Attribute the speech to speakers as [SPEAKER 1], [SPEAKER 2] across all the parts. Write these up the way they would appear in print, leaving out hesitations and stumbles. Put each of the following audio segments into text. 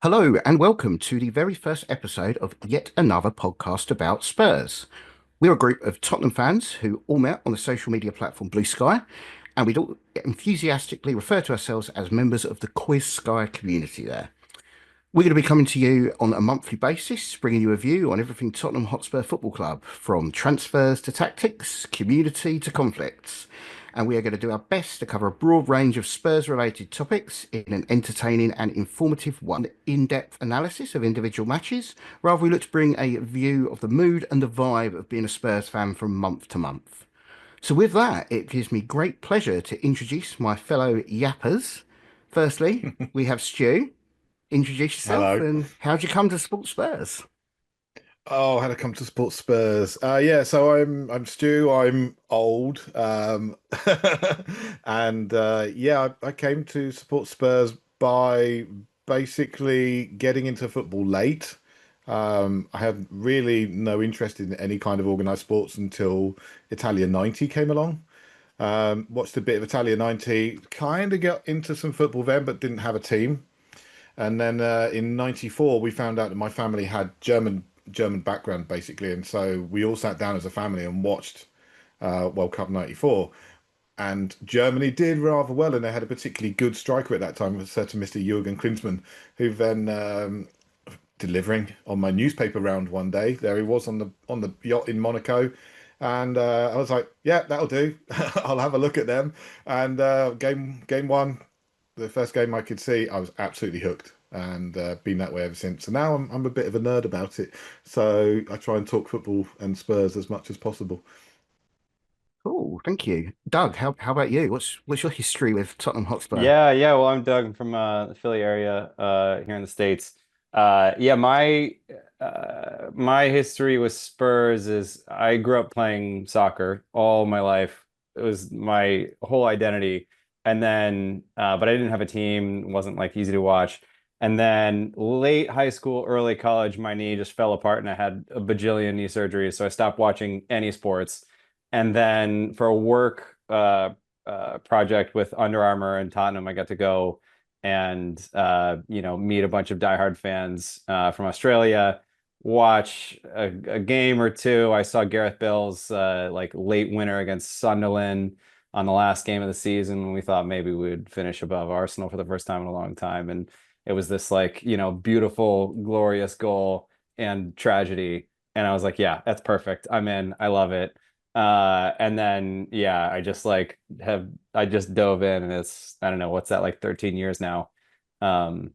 [SPEAKER 1] Hello and welcome to the very first episode of yet another podcast about Spurs. We're a group of Tottenham fans who all met on the social media platform Bluesky, and we'd all enthusiastically refer to ourselves as members of the Quiz Sky community there. We're going to be coming to you on a monthly basis, bringing you a view on everything Tottenham Hotspur Football Club, from transfers to tactics, community to conflicts. And we are going to do our best to cover a broad range of Spurs-related topics in an entertaining and informative one, in-depth analysis of individual matches. Rather, we look to bring a view of the mood and the vibe of being a Spurs fan from month to month. So with that, it gives me great pleasure to introduce my fellow yappers. Firstly, we have Stu. Introduce yourself
[SPEAKER 2] Hello.
[SPEAKER 1] and how'd you come to support Spurs?
[SPEAKER 2] Oh, how to come to support Spurs? Yeah, so I'm Stu. I'm old, and yeah, I came to support Spurs by basically getting into football late. I had really no interest in any kind of organized sports until Italia 90 came along. Watched a bit of Italia 90, kind of got into some football then, but didn't have a team. And then in '94, we found out that my family had German background basically, and so we all sat down as a family and watched World Cup '94. And Germany did rather well, and they had a particularly good striker at that time, a certain Mr. Jurgen Klinsmann, who then delivering on my newspaper round one day. There he was on the yacht in Monaco, and I was like, "Yeah, that'll do. I'll have a look at them." And game one, the first game I could see, I was absolutely hooked, and been that way ever since. So now I'm a bit of a nerd about it. So I try and talk football and Spurs as much as possible.
[SPEAKER 1] Cool, thank you. Doug, how about you? What's your history with Tottenham Hotspur?
[SPEAKER 3] Yeah. Well, I'm Doug. I'm from the Philly area here in the States. Yeah, my history with Spurs is I grew up playing soccer all my life. It was my whole identity. And then, but I didn't have a team. It wasn't like easy to watch. And then late high school, early college, my knee just fell apart and I had a bajillion knee surgeries. So I stopped watching any sports. And then for a work project with Under Armour and Tottenham, I got to go and meet a bunch of diehard fans from Australia, watch a game or two. I saw Gareth Bale's like late winner against Sunderland on the last game of the season when we thought maybe we would finish above Arsenal for the first time in a long time. And it was this like, beautiful, glorious goal and tragedy. And I was like, yeah, that's perfect. I'm in. I love it. And then yeah, I just dove in and it's I don't know, what's that, like 13 years now. Um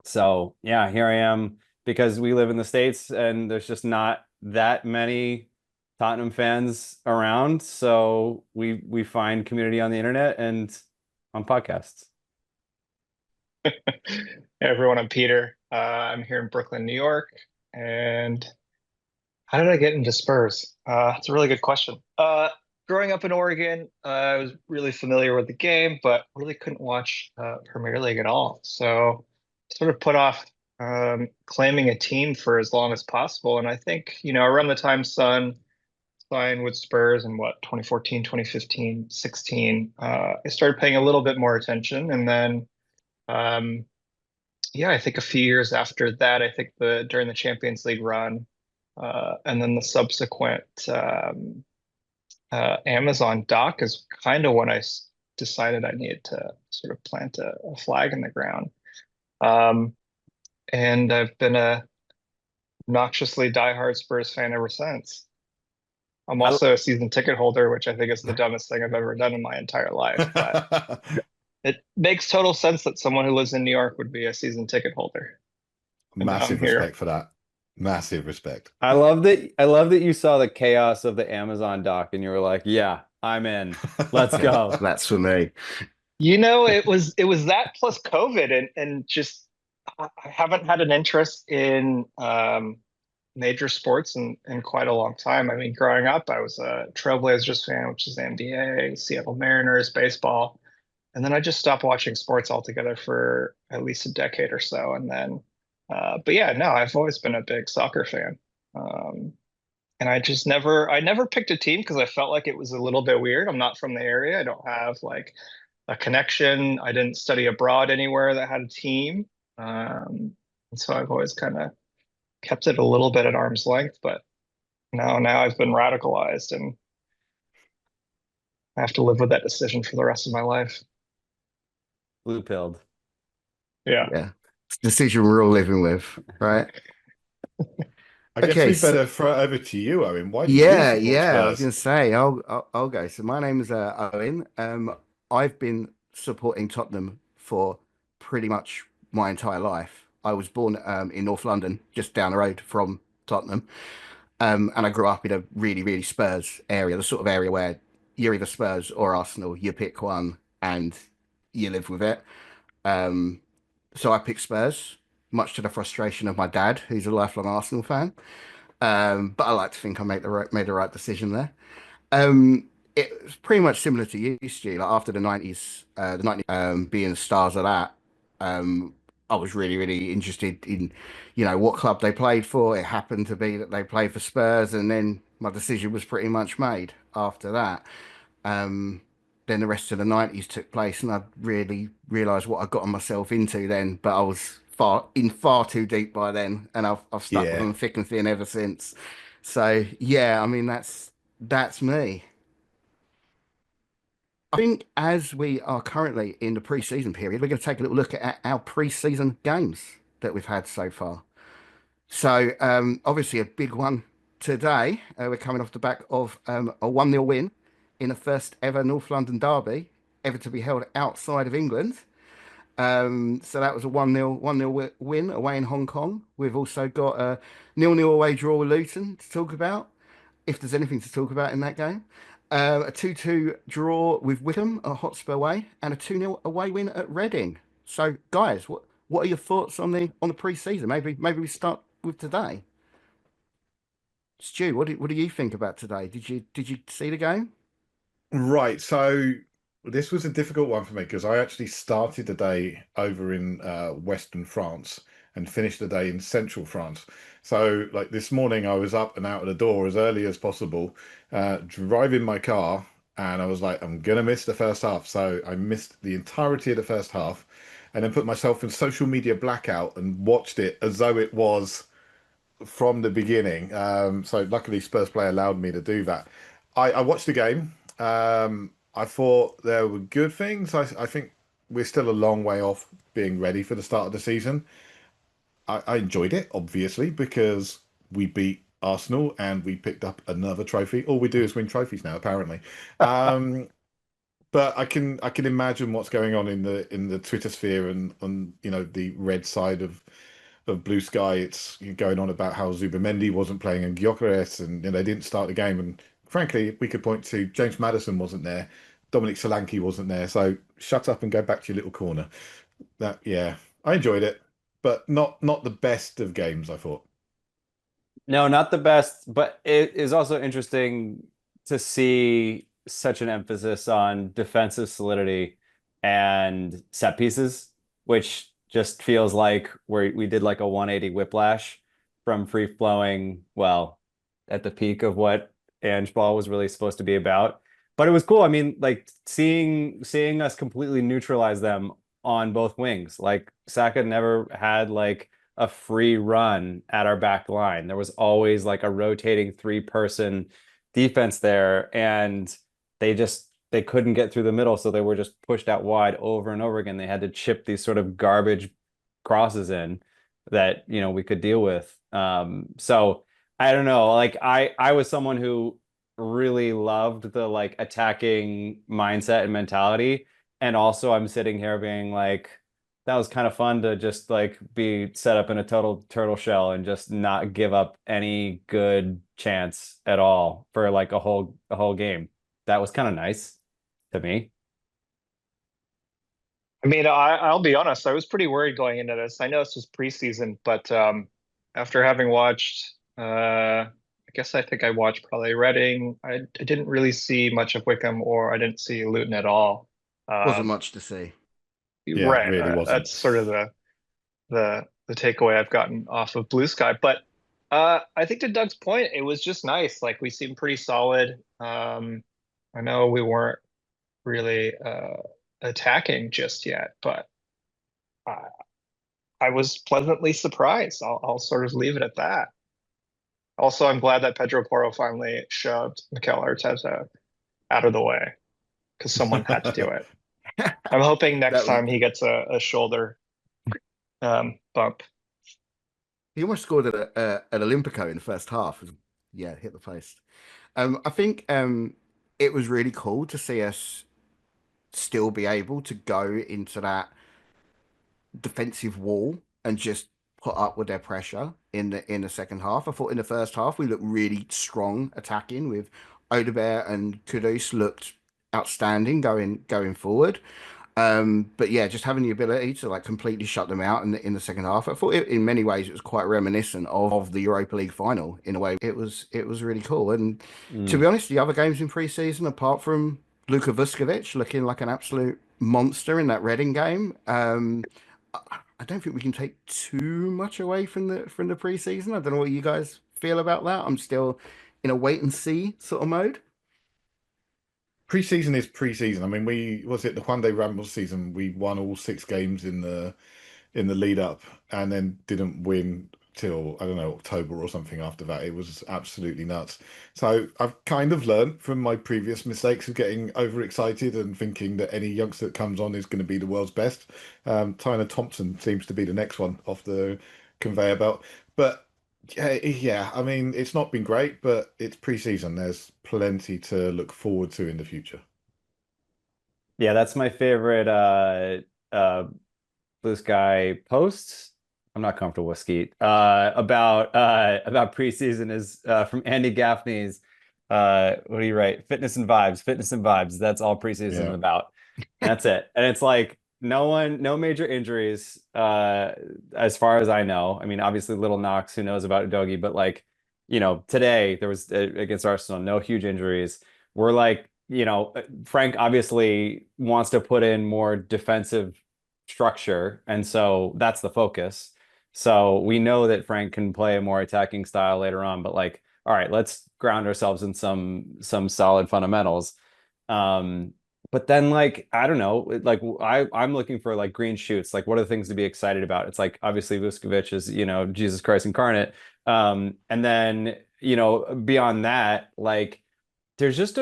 [SPEAKER 3] so yeah, here I am because we live in the States and there's just not that many Tottenham fans around. So we find community on the internet and on podcasts.
[SPEAKER 4] Hey everyone, I'm Peter. I'm here in Brooklyn, New York. And how did I get into Spurs? It's a really good question. Growing up in Oregon, I was really familiar with the game, but really couldn't watch Premier League at all. So sort of put off claiming a team for as long as possible. And I think, around the time Son signed with Spurs in what, 2014, 2015, 16, I started paying a little bit more attention. And then um, yeah, I think a few years after that, I think the during the Champions League run, and then the subsequent Amazon doc is kind of when decided I needed to sort of plant a flag in the ground. Um, and I've been a obnoxiously diehard Spurs fan ever since. I'm
[SPEAKER 3] I,
[SPEAKER 4] also a season ticket holder, which I think is the dumbest thing I've ever done in my entire life, but it makes total sense that someone who lives in New York would be a season ticket holder. And now I'm
[SPEAKER 2] Massive
[SPEAKER 4] here.
[SPEAKER 2] respect for that. Massive respect.
[SPEAKER 3] I love that you saw the chaos of the Amazon doc and you were like, yeah, I'm in. Let's
[SPEAKER 1] Yeah,
[SPEAKER 3] go.
[SPEAKER 1] that's for me.
[SPEAKER 4] It was that plus COVID and just I haven't had an interest in major sports in quite a long time. I mean, growing up, I was a Trailblazers fan, which is the NBA, Seattle Mariners, baseball, and then I just stopped watching sports altogether for at least a decade or so. And then, but yeah, no, I've always been a big soccer fan. Um, and I never picked a team because I felt like it was a little bit weird. I'm not from the area. I don't have like a connection. I didn't study abroad anywhere that had a team. And so I've always kind of kept it a little bit at arm's length, but now I've been radicalized and I have to live with that decision for the rest of my life.
[SPEAKER 3] Blue pilled.
[SPEAKER 4] Yeah.
[SPEAKER 1] Yeah. Decision we're all living with, right?
[SPEAKER 2] I guess
[SPEAKER 1] Okay,
[SPEAKER 2] we
[SPEAKER 1] so
[SPEAKER 2] better throw it over to you, Owen. Why do you
[SPEAKER 1] yeah,
[SPEAKER 2] support
[SPEAKER 1] yeah. I was
[SPEAKER 2] Spurs?
[SPEAKER 1] going to say, I'll go. So my name is Owen. I've been supporting Tottenham for pretty much my entire life. I was born in North London, just down the road from Tottenham, and I grew up in a really, really Spurs area, the sort of area where you're either Spurs or Arsenal. You pick one, and you live with it. Um, so I picked Spurs, much to the frustration of my dad, who's a lifelong Arsenal fan. But I like to think I made the right decision there. Um, it was pretty much similar to you, Stu. Like after the 90s being the stars of that, um, I was really, really interested in, what club they played for. It happened to be that they played for Spurs, and then my decision was pretty much made after that. Um, then the rest of the 90s took place, and I really realised what I got myself into then. But I was far too deep by then, and I've stuck with
[SPEAKER 2] Yeah.
[SPEAKER 1] them thick and thin ever since. So yeah, I mean that's me. I think as we are currently in the pre-season period, we're going to take a little look at our pre-season games that we've had so far. So obviously a big one today. We're coming off the back of a 1-0 win in the first ever North London derby ever to be held outside of England. So that was a 1-0 win away in Hong Kong. We've also got a 0-0 away draw with Luton to talk about, if there's anything to talk about in that game. A 2-2 draw with Wickham at Hotspur way, and a 2-0 away win at Reading. So, guys, what are your thoughts on the pre-season? Maybe we start with today. Stu, what do you think about today? Did you see the game?
[SPEAKER 2] Right. So this was a difficult one for me because I actually started the day over in Western France and finished the day in Central France. So like this morning, I was up and out of the door as early as possible, driving my car, and I was like, I'm gonna miss the first half. So I missed the entirety of the first half, and then put myself in social media blackout and watched it as though it was from the beginning. So luckily Spurs play allowed me to do that. I watched the game. I thought there were good things. I think we're still a long way off being ready for the start of the season. I enjoyed it, obviously, because we beat Arsenal and we picked up another trophy. All we do is win trophies now, apparently. Um, but I can imagine what's going on in the Twitter sphere and on the red side of Blue Sky. It's going on about how Zubamendi wasn't playing in Gyökeres and they didn't start the game. And frankly, we could point to James Maddison wasn't there, Dominic Solanke wasn't there. So shut up and go back to your little corner. That yeah, I enjoyed it, but not the best of games, I thought.
[SPEAKER 3] No, not the best, but it is also interesting to see such an emphasis on defensive solidity and set pieces, which just feels like we did like a 180 whiplash from free flowing, well, at the peak of what Ange ball was really supposed to be about. But it was cool. I mean, like seeing us completely neutralize them on both wings. Like Saka never had like a free run at our back line. There was always like a rotating three-person defense there, and they couldn't get through the middle, so they were just pushed out wide over and over again. They had to chip these sort of garbage crosses in that, we could deal with. So I don't know. Like I was someone who really loved the like attacking mindset and mentality. And also I'm sitting here being like, that was kind of fun to just like be set up in a total turtle shell and just not give up any good chance at all for like a whole game. That was kind of nice to me.
[SPEAKER 4] I mean, I'll be honest, I was pretty worried going into this. I know this was preseason, but after having watched, I guess I think I watched probably Reading. I didn't really see much of Wickham, or I didn't see Luton at all.
[SPEAKER 1] Wasn't
[SPEAKER 4] Um,
[SPEAKER 1] much to see.
[SPEAKER 2] Yeah, it
[SPEAKER 4] right,
[SPEAKER 2] really wasn't.
[SPEAKER 4] that's sort of the takeaway I've gotten off of Blue Sky. But I think to Doug's point, it was just nice. Like we seemed pretty solid. I know we weren't really attacking just yet, but. I was pleasantly surprised. I'll sort of leave it at that. Also, I'm glad that Pedro Porro finally shoved Mikel Arteta out of the way because someone had to do it. I'm hoping next
[SPEAKER 1] That was
[SPEAKER 4] time he gets a shoulder bump.
[SPEAKER 1] he almost scored at Olympico in the first half. Yeah, hit the post. I think it was really cool to see us still be able to go into that defensive wall and just put up with their pressure in the second half. I thought in the first half we looked really strong attacking with Odegaard and Kudus looked outstanding going forward. But yeah, just having the ability to like completely shut them out in the second half. I thought in many ways it was quite reminiscent of the Europa League final in a way. It was really cool. And to be honest, the other games in pre-season, apart from Luka Vuskovic looking like an absolute monster in that Reading game, I don't think we can take too much away from the pre-season. I don't know what you guys feel about that. I'm still in a wait and see sort of mode.
[SPEAKER 2] Pre-season is pre-season. I mean, was it the Juan de Ramos season? We won all 6 games in the lead up, and then didn't win till, I don't know, October or something after that. It was absolutely nuts. So I've kind of learned from my previous mistakes of getting overexcited and thinking that any youngster that comes on is going to be the world's best. Tyler Thompson seems to be the next one off the conveyor belt. But yeah, I mean, it's not been great, but it's pre-season. There's plenty to look forward to in the future.
[SPEAKER 3] Yeah, that's my favorite Blue Sky post. I'm not comfortable with Skeet. About preseason is from Andy Gaffney's what do you write? Fitness and vibes, fitness and vibes. That's all preseason is
[SPEAKER 2] Yeah.
[SPEAKER 3] about. That's it. And it's like no major injuries as far as I know. I mean, obviously Little Knox, who knows about Udogie, but like, today there was against Arsenal, no huge injuries. We're like, Frank obviously wants to put in more defensive structure, and so that's the focus. So we know that Frank can play a more attacking style later on, but like, all right, let's ground ourselves in some solid fundamentals. But then like, I don't know, like I'm looking for like green shoots. Like, what are the things to be excited about? It's like obviously Vuskovic is, Jesus Christ incarnate. And then, beyond that, like there's just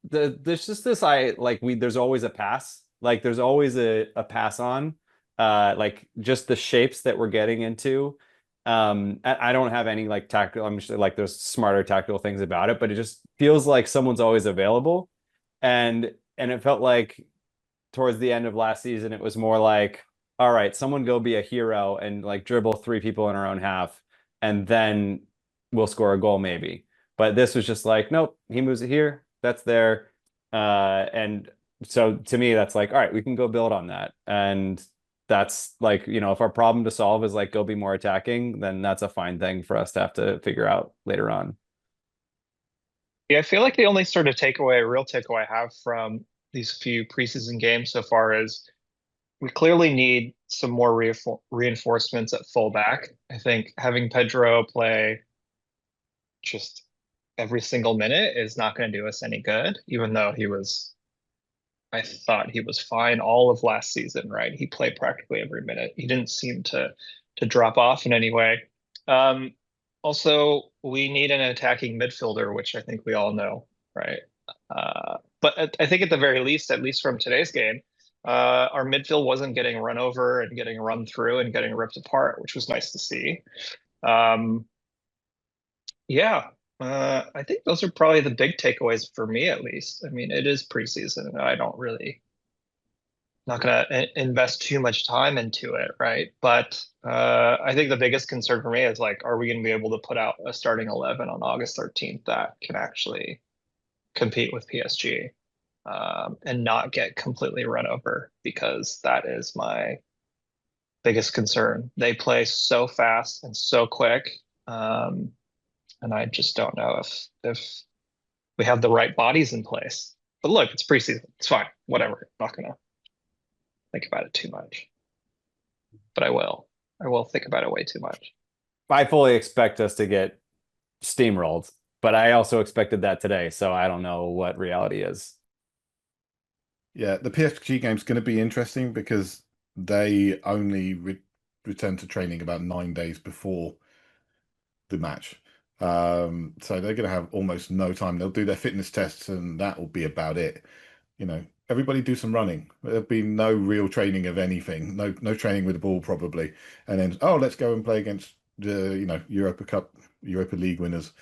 [SPEAKER 3] there's just this there's always a pass. Like there's always a pass on. Like just the shapes that we're getting into. I don't have any like tactical, I'm just like there's smarter tactical things about it, but it just feels like someone's always available. And it felt like towards the end of last season, it was more like, all right, someone go be a hero and like dribble 3 people in our own half, and then we'll score a goal maybe. But this was just like, nope, he moves it here, that's there. And so to me, that's like, all right, we can go build on that. And that's like, if our problem to solve is like go be more attacking, then that's a fine thing for us to have to figure out later on.
[SPEAKER 4] Yeah, I feel like the only sort of real takeaway I have from these few preseason games so far is we clearly need some more reinforcements at fullback. I think having Pedro play just every single minute is not going to do us any good, even though I thought he was fine all of last season, right? He played practically every minute. He didn't seem to drop off in any way. Also, we need an attacking midfielder, which I think we all know, right? But I think at the very least, at least from today's game, our midfield wasn't getting run over and getting run through and getting ripped apart, which was nice to see. Yeah, I think those are probably the big takeaways for me, at least. I mean, it is preseason, and I don't really not going to invest too much time into it, right? But I think the biggest concern for me is like, are we going to be able to put out a starting 11 on August 13th that can actually compete with PSG and not get completely run over? Because that is my biggest concern. They play so fast and so quick, and I just don't know if we have the right bodies in place. But look, it's preseason. It's fine. Whatever. I'm not gonna think about it too much. But I will. I will think about it way too much.
[SPEAKER 3] I fully expect us to get steamrolled, but I also expected that today, so I don't know what reality is.
[SPEAKER 2] Yeah, the PSG game's going to be interesting because they only return to training about 9 days before the match. So they're going to have almost no time. They'll do their fitness tests, and that will be about it. Everybody do some running. There'll be no real training of anything. No training with the ball probably. And then, let's go and play against the Europa Cup, Europa League winners.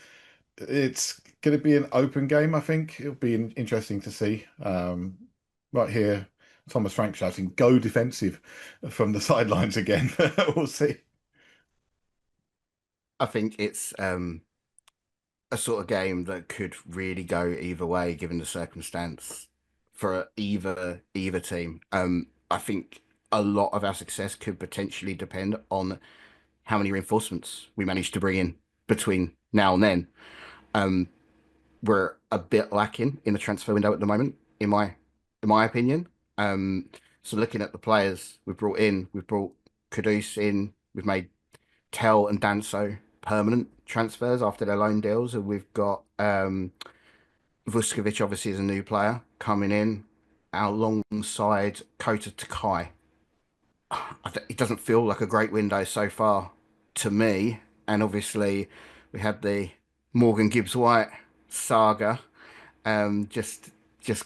[SPEAKER 2] It's going to be an open game. I think it'll be interesting to see. Right here, Thomas Frank shouting, "Go defensive" from the sidelines again. We'll see.
[SPEAKER 1] I think it's a sort of game that could really go either way given the circumstance for either team. I think a lot of our success could potentially depend on how many reinforcements we manage to bring in between now and then. We're a bit lacking in the transfer window at the moment, in my opinion. So looking at the players we've brought in, we've brought Kudus in, we've made Tel and Danso permanent transfers after their loan deals, and we've got Vuskovic obviously is a new player coming in alongside Kota Takai. It doesn't feel like a great window so far to me, and obviously we had the Morgan Gibbs White saga just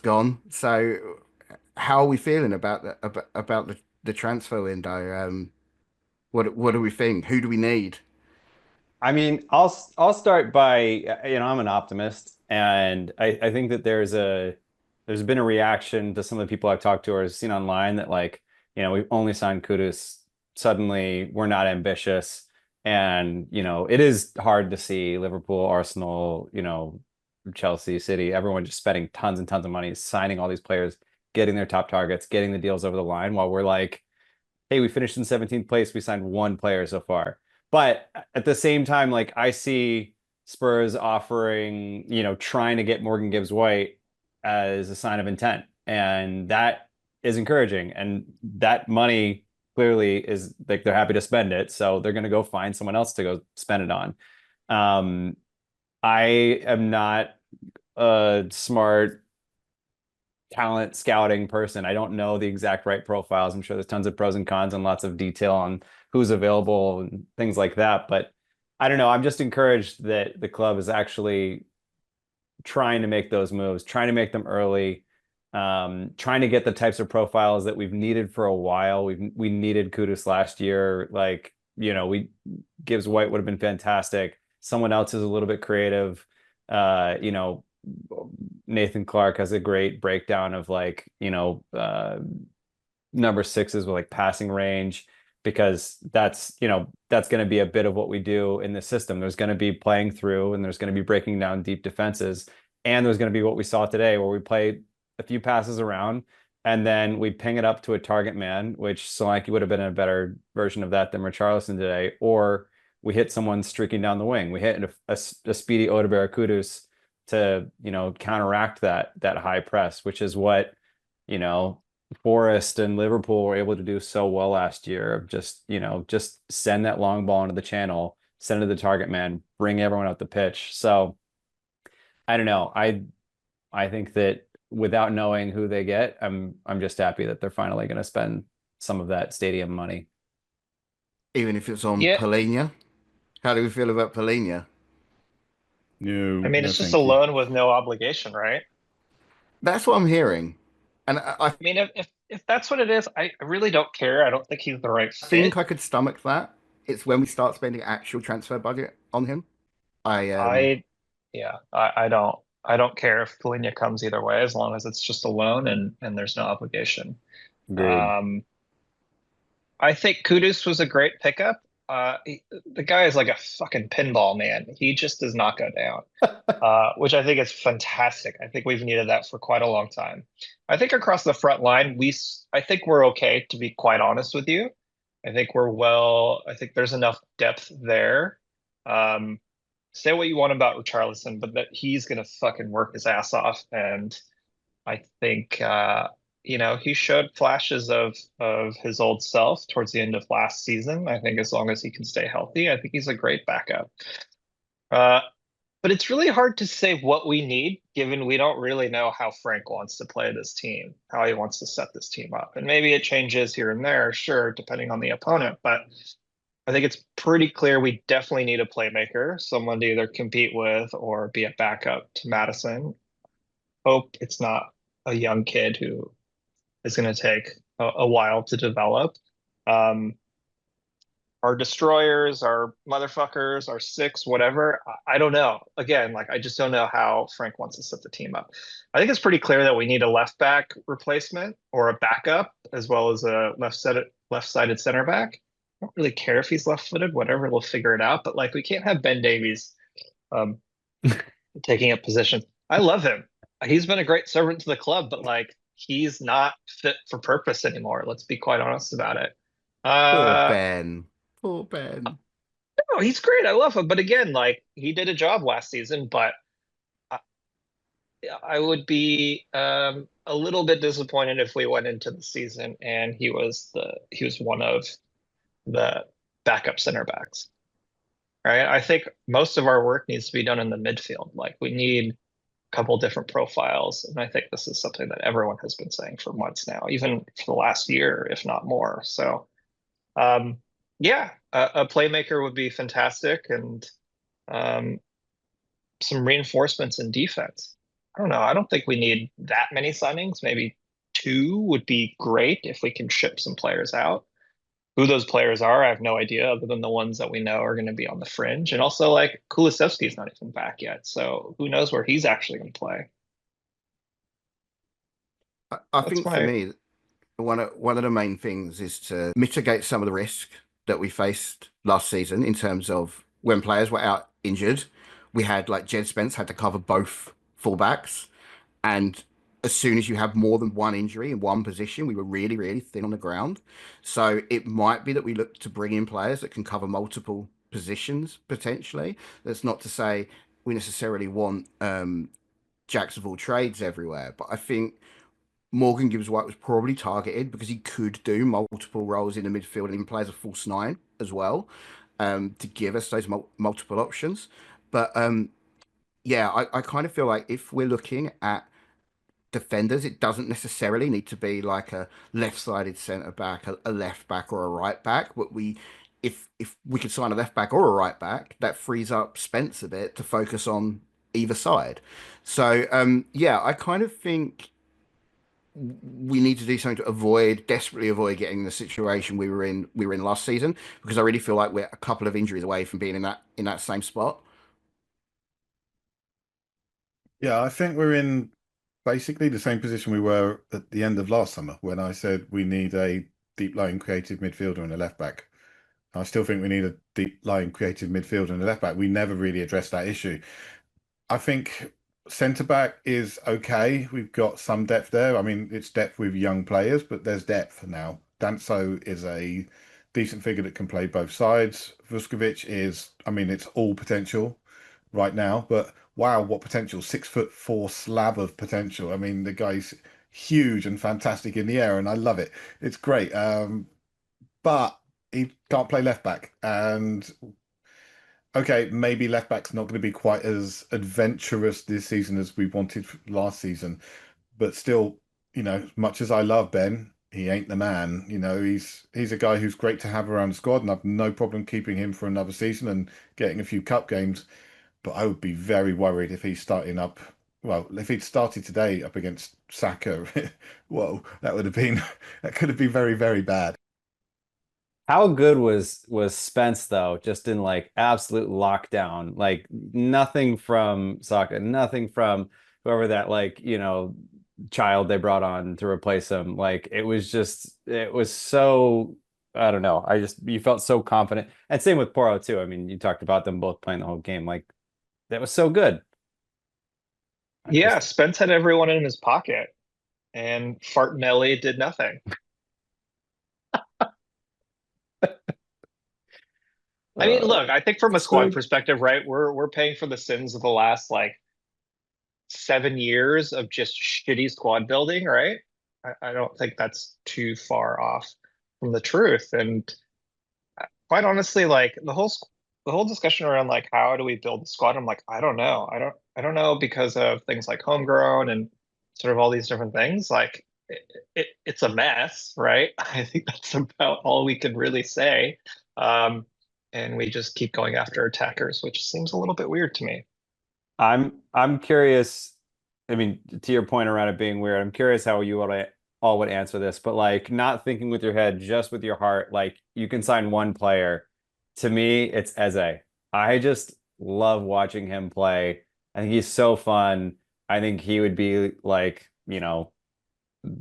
[SPEAKER 1] gone. So how are we feeling about the transfer window? What do we think? Who do we need?
[SPEAKER 3] I mean, I'll start by, I'm an optimist, and I think that there's been a reaction to some of the people I've talked to or seen online that, like, we've only signed Kudus. Suddenly we're not ambitious. And, it is hard to see Liverpool, Arsenal, Chelsea, City, everyone just spending tons and tons of money, signing all these players, getting their top targets, getting the deals over the line, while we're like, hey, we finished in 17th place. We signed one player so far. But at the same time, like, I see Spurs offering, trying to get Morgan Gibbs White as a sign of intent. And that is encouraging. And that money clearly is like, they're happy to spend it. So they're going to go find someone else to go spend it on. I am not a smart talent scouting person. I don't know the exact right profiles. I'm sure there's tons of pros and cons and lots of detail on who's available and things like that. But I don't know. I'm just encouraged that the club is actually trying to make those moves, trying to make them early, trying to get the types of profiles that we've needed for a while. We needed Kudus last year. Like, Gibbs White would have been fantastic. Someone else is a little bit creative. Nathan Clark has a great breakdown of, like, number sixes with like passing range, because that's going to be a bit of what we do in the system. There's going to be playing through, and there's going to be breaking down deep defenses. And there's going to be what we saw today, where we play a few passes around and then we ping it up to a target man, which Solanke would have been a better version of that than Richarlison today. Or we hit someone streaking down the wing. We hit a speedy Odegaard Kudus to, counteract that high press, which is what, Forest and Liverpool were able to do so well last year. Just send that long ball into the channel, send it to the target man, bring everyone up the pitch. So I don't know. I think that without knowing who they get, I'm just happy that they're finally going to spend some of that stadium money.
[SPEAKER 1] Even if it's on
[SPEAKER 4] Yeah.
[SPEAKER 1] Polina? How do we feel about Polina?
[SPEAKER 2] No,
[SPEAKER 4] I mean,
[SPEAKER 2] no,
[SPEAKER 4] it's just
[SPEAKER 2] thank
[SPEAKER 4] a
[SPEAKER 2] you.
[SPEAKER 4] loan with no obligation, right?
[SPEAKER 1] That's what I'm hearing. And I
[SPEAKER 4] I mean, if that's what it is, I really don't care. I don't think he's the right fit.
[SPEAKER 1] think I could stomach that. It's when we start spending actual transfer budget on him.
[SPEAKER 4] I don't care if Polina comes either way, as long as it's just a loan and there's no obligation.
[SPEAKER 3] Agreed.
[SPEAKER 4] I think Kudus was a great pickup. The guy is like a fucking pinball, man. He just does not go down, which I think is fantastic. I think we've needed that for quite a long time. I think across the front line, I think we're okay, to be quite honest with you. I think I think there's enough depth there. Say what you want about Richarlison, but that he's gonna fucking work his ass off. And I think he showed flashes of his old self towards the end of last season. I think as long as he can stay healthy, I think he's a great backup. But it's really hard to say what we need, given we don't really know how Frank wants to play this team, how he wants to set this team up. And maybe it changes here and there, sure, depending on the opponent. But I think it's pretty clear we definitely need a playmaker, someone to either compete with or be a backup to Madison. Hope it's not a young kid who is going to take a while to develop. Our destroyers, our motherfuckers, our six, whatever. I don't know. Again, like I just don't know how Frank wants to set the team up. I think it's pretty clear that we need a left back replacement or a backup, as well as a left-sided center back. I don't really care if he's left-footed, whatever, we'll figure it out. But like we can't have Ben Davies um, taking up positions. I love him. He's been a great servant to the club, but like he's not fit for purpose anymore. Let's be quite honest about it.
[SPEAKER 1] Poor Ben. Poor Ben.
[SPEAKER 4] No, he's great. I love him. But again, like he did a job last season, but I, I would be a little bit disappointed if we went into the season and he was one of the backup center backs. Right? I think most of our work needs to be done in the midfield. Like we need a couple different profiles, and I think this is something that everyone has been saying for months now, even for the last year, if not more. So yeah, a playmaker would be fantastic, and some reinforcements in defense. I don't know. I don't think we need that many signings. Maybe two would be great if we can ship some players out. Who those players are, I have no idea, other than the ones that we know are going to be on the fringe. And also, like Kulusevski's not even back yet, so who knows where he's actually going to play.
[SPEAKER 1] I think for me, one of the main things is to mitigate some of the risk that we faced last season in terms of when players were out injured. We had like Jed Spence had to cover both fullbacks, and as soon as you have more than one injury in one position, we were really, really thin on the ground. So it might be that we look to bring in players that can cover multiple positions potentially. That's not to say we necessarily want jacks of all trades everywhere, but I think Morgan Gibbs White was probably targeted because he could do multiple roles in the midfield and even play as a false nine as well, to give us those multiple options. But yeah, I kind of feel like if we're looking at defenders, it doesn't necessarily need to be like a left-sided centre back, a left back, or a right back. But if we could sign a left back or a right back, that frees up Spence a bit to focus on either side. So yeah, I kind of think we need to do something to desperately avoid getting the situation we were in last season, because I really feel like we're a couple of injuries away from being in that same spot.
[SPEAKER 2] Yeah, I think we're in basically the same position we were at the end of last summer when I said we need a deep lying creative midfielder and a left back. I still think we need a deep lying creative midfielder and a left back. We never really addressed that issue. I think centre back is okay. We've got some depth there. I mean, it's depth with young players, but there's depth now. Danso is a decent figure that can play both sides. Vuskovic is, I mean, it's all potential right now, but wow, what potential. 6'4" slab of potential. I mean, the guy's huge and fantastic in the air, and I love it. It's great. But he can't play left back. And okay, maybe left back's not going to be quite as adventurous this season as we wanted last season, but still, as much as I love Ben, he ain't the man. He's a guy who's great to have around the squad, and I've no problem keeping him for another season and getting a few cup games. But I would be very worried if he's starting up. Well, if he'd started today up against Saka, whoa, that could have been very, very bad.
[SPEAKER 3] How good was Spence though? Just in like absolute lockdown, like nothing from Saka, nothing from whoever that child they brought on to replace him. Like it was so, I don't know. You felt so confident, and same with Porro too. I mean, you talked about them both playing the whole game. Like that was so good.
[SPEAKER 4] Yeah, Spence had everyone in his pocket, and Fartinelli did nothing. I mean, look, I think from a squad perspective, right, we're paying for the sins of the last like 7 years of just shitty squad building, right? I don't think that's too far off from the truth. And quite honestly, like the whole the whole discussion around like how do we build the squad? I'm like, I don't know. I don't know because of things like homegrown and sort of all these different things. Like it's a mess, right? I think that's about all we can really say. And we just keep going after attackers, which seems a little bit weird to me.
[SPEAKER 3] I'm curious. I mean, to your point around it being weird, I'm curious how you all would answer this, but like not thinking with your head, just with your heart, like you can sign one player. To me, it's Eze. I just love watching him play. I think he's so fun. I think he would be like,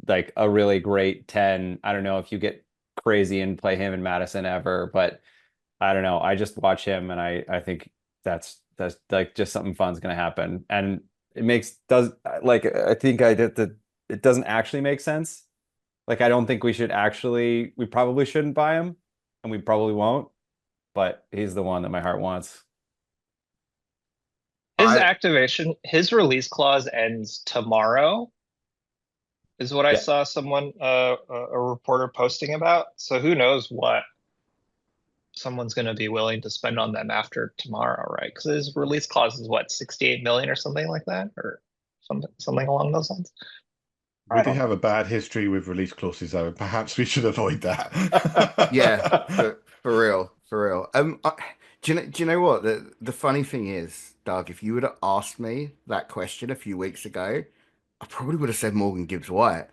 [SPEAKER 3] like a really great 10. I don't know if you get crazy and play him and Madison ever, but I don't know. I just watch him and I think that's like just something fun's gonna happen. And it makes does like I think I did the it doesn't actually make sense. Like I don't think we probably shouldn't buy him and we probably won't, but he's the one that my heart wants.
[SPEAKER 1] I
[SPEAKER 4] His release clause ends tomorrow, is what I
[SPEAKER 3] Yeah.
[SPEAKER 4] saw someone, a reporter posting about. So who knows what someone's going to be willing to spend on them after tomorrow, right? Because his release clause is what, 68 million or something like that, or something along those lines.
[SPEAKER 2] We
[SPEAKER 4] I
[SPEAKER 2] do
[SPEAKER 4] don't
[SPEAKER 2] have
[SPEAKER 4] know.
[SPEAKER 2] a bad history with release clauses, though. Perhaps we should avoid that.
[SPEAKER 1] Yeah, for real, for real. Do you know what the funny thing is, Doug? If you would have asked me that question a few weeks ago, I probably would have said Morgan Gibbs White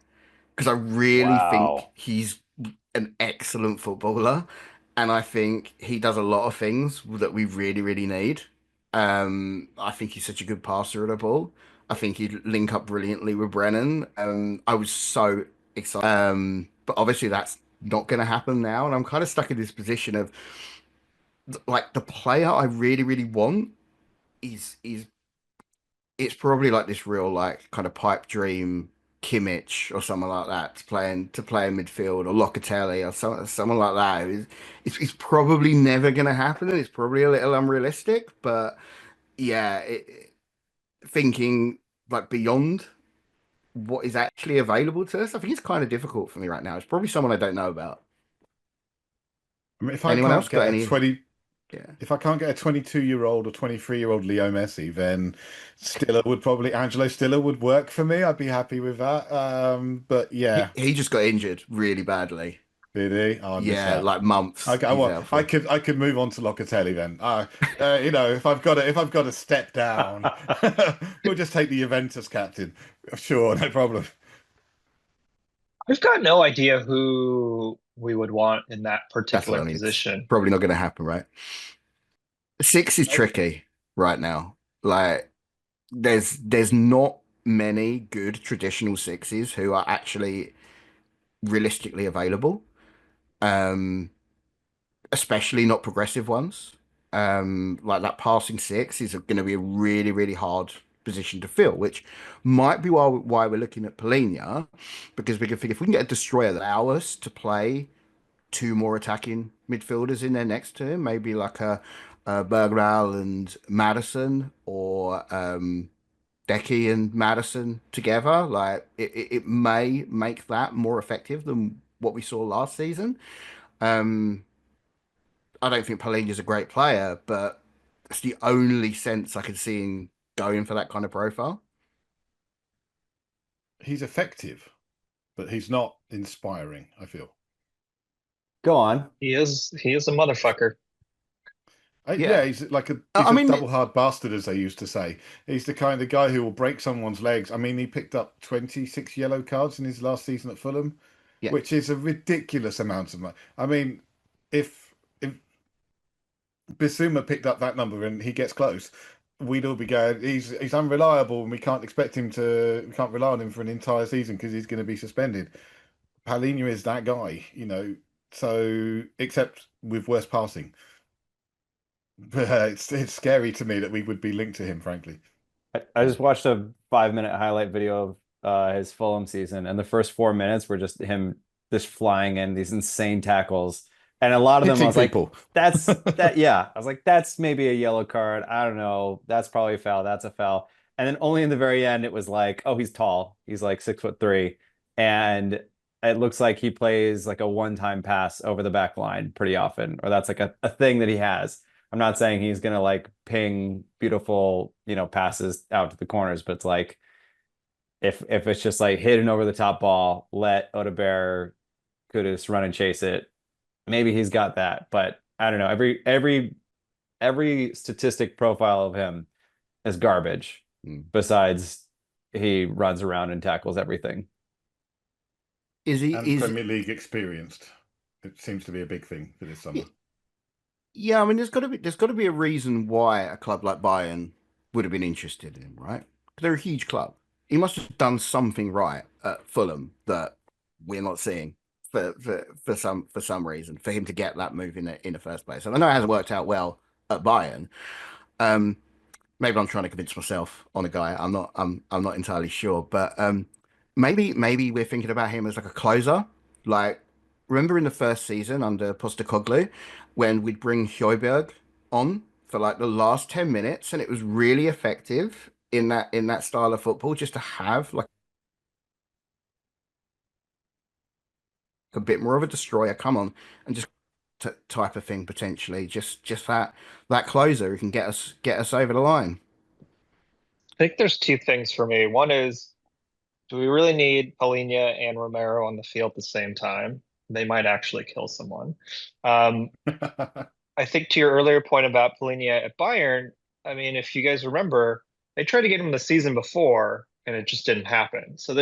[SPEAKER 1] because I really think
[SPEAKER 3] Wow.
[SPEAKER 1] he's an excellent footballer, and I think he does a lot of things that we really, really need. I think he's such a good passer of the ball. I think he'd link up brilliantly with Brennan. I was so excited. But obviously that's not going to happen now, and I'm kind of stuck in this position of like the player I really, really want is it's probably like this real like kind of pipe dream Kimmich or someone like that to play in midfield or Locatelli or someone like that. It's probably never going to happen and it's probably a little unrealistic. But yeah, thinking like beyond what is actually available to us, I think it's kind of difficult for me right now. It's probably someone I don't know about.
[SPEAKER 2] I mean,
[SPEAKER 1] Anyone else got any? Yeah.
[SPEAKER 2] if I can't get a 22-year-old or 23-year-old Leo Messi, then Angelo Stiller would work for me. I'd be happy with that. But yeah,
[SPEAKER 1] He just got injured really badly.
[SPEAKER 2] did he? Oh, I missed
[SPEAKER 1] Yeah,
[SPEAKER 2] that.
[SPEAKER 1] like months
[SPEAKER 2] Okay,
[SPEAKER 1] he's
[SPEAKER 2] well,
[SPEAKER 1] out for.
[SPEAKER 2] I could move on to Locatelli then. If I've got to step down, we'll just take the Juventus captain. Sure, no problem.
[SPEAKER 4] I've got no idea who we would want in that
[SPEAKER 1] That's what
[SPEAKER 4] particular
[SPEAKER 1] I mean. It's
[SPEAKER 4] position.
[SPEAKER 1] probably not going to happen, right? Six is
[SPEAKER 4] Like,
[SPEAKER 1] tricky right now. Like there's not many good traditional sixes who are actually realistically available. Um, Especially not progressive ones. Like that passing six is going to be a really, really hard position to fill, which might be why we're looking at Polina, because we can figure if we can get a destroyer that allows us to play two more attacking midfielders in there next to him, maybe like a Bergwall and Madison, or Decky and Madison together. Like it may make that more effective than what we saw last season. Um, I don't think Palhinha's a great player, but it's the only sense I could see him going for that kind of profile.
[SPEAKER 2] He's effective, but he's not inspiring, I feel.
[SPEAKER 3] Go on.
[SPEAKER 4] he is a motherfucker.
[SPEAKER 2] Yeah,
[SPEAKER 1] Yeah.
[SPEAKER 2] he's
[SPEAKER 1] I
[SPEAKER 2] a
[SPEAKER 1] mean,
[SPEAKER 2] double hard bastard, as they used to say. He's the kind of guy who will break someone's legs. I mean, he picked up 26 yellow cards in his last season at Fulham,
[SPEAKER 1] yeah.
[SPEAKER 2] which is a ridiculous amount of money. I mean, if Bissouma picked up that number and he gets close, we'd all be going, he's unreliable and we can't rely on him for an entire season because he's going to be suspended. Paulinho is that guy, so except with worse passing. But it's scary to me that we would be linked to him, frankly.
[SPEAKER 3] I just watched a 5-minute highlight video of his Fulham season, and the first 4 minutes were just him just flying in these insane tackles. And a lot of them, I
[SPEAKER 2] Hitting
[SPEAKER 3] was like,
[SPEAKER 2] people.
[SPEAKER 3] that's that, yeah. I was like, that's maybe a yellow card. I don't know. That's probably a foul. That's a foul. And then only in the very end, it was like, oh, he's tall. He's like 6'3". And it looks like he plays like a one-time pass over the back line pretty often, or that's like a thing that he has. I'm not saying he's gonna like ping beautiful, passes out to the corners, but it's like if it's just like hit an over the top ball, let Odebear Kudus run and chase it. Maybe he's got that, but I don't know. Every statistic profile of him is garbage. Besides, he runs around and tackles everything.
[SPEAKER 2] And Premier League experienced. It seems to be a big thing for this summer.
[SPEAKER 1] Yeah, I mean, there's got to be a reason why a club like Bayern would have been interested in him, right? They're a huge club. He must have done something right at Fulham that we're not seeing for some reason for him to get that move in the first place. And I know it hasn't worked out well at Bayern. Maybe I'm trying to convince myself on a guy. I'm not entirely sure, but maybe we're thinking about him as like a closer. Like, remember in the first season under Postecoglou when we'd bring Højbjerg on for like the last 10 minutes and it was really effective in that style of football just to have like a bit more of a destroyer come on and just type of thing potentially. Just that closer who can get us over the line.
[SPEAKER 4] I think there's two things for me. One is, do we really need Palhinha and Romero on the field at the same time? They might actually kill someone. I think to your earlier point about Palhinha at Bayern, I mean, if you guys remember, they tried to get him the season before and it just didn't happen. So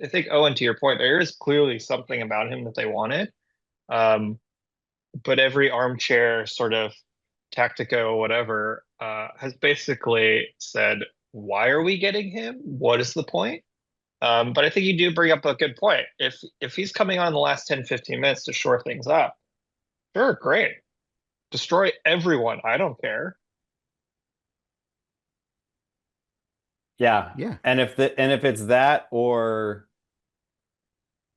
[SPEAKER 4] I think, Owen, to your point, there is clearly something about him that they wanted. But every armchair sort of tactico or whatever has basically said, why are we getting him? What is the point? But I think you do bring up a good point. If he's coming on the last 10, 15 minutes to shore things up, sure, great. Destroy everyone. I don't care.
[SPEAKER 3] Yeah.
[SPEAKER 1] Yeah.
[SPEAKER 3] And if it's that, or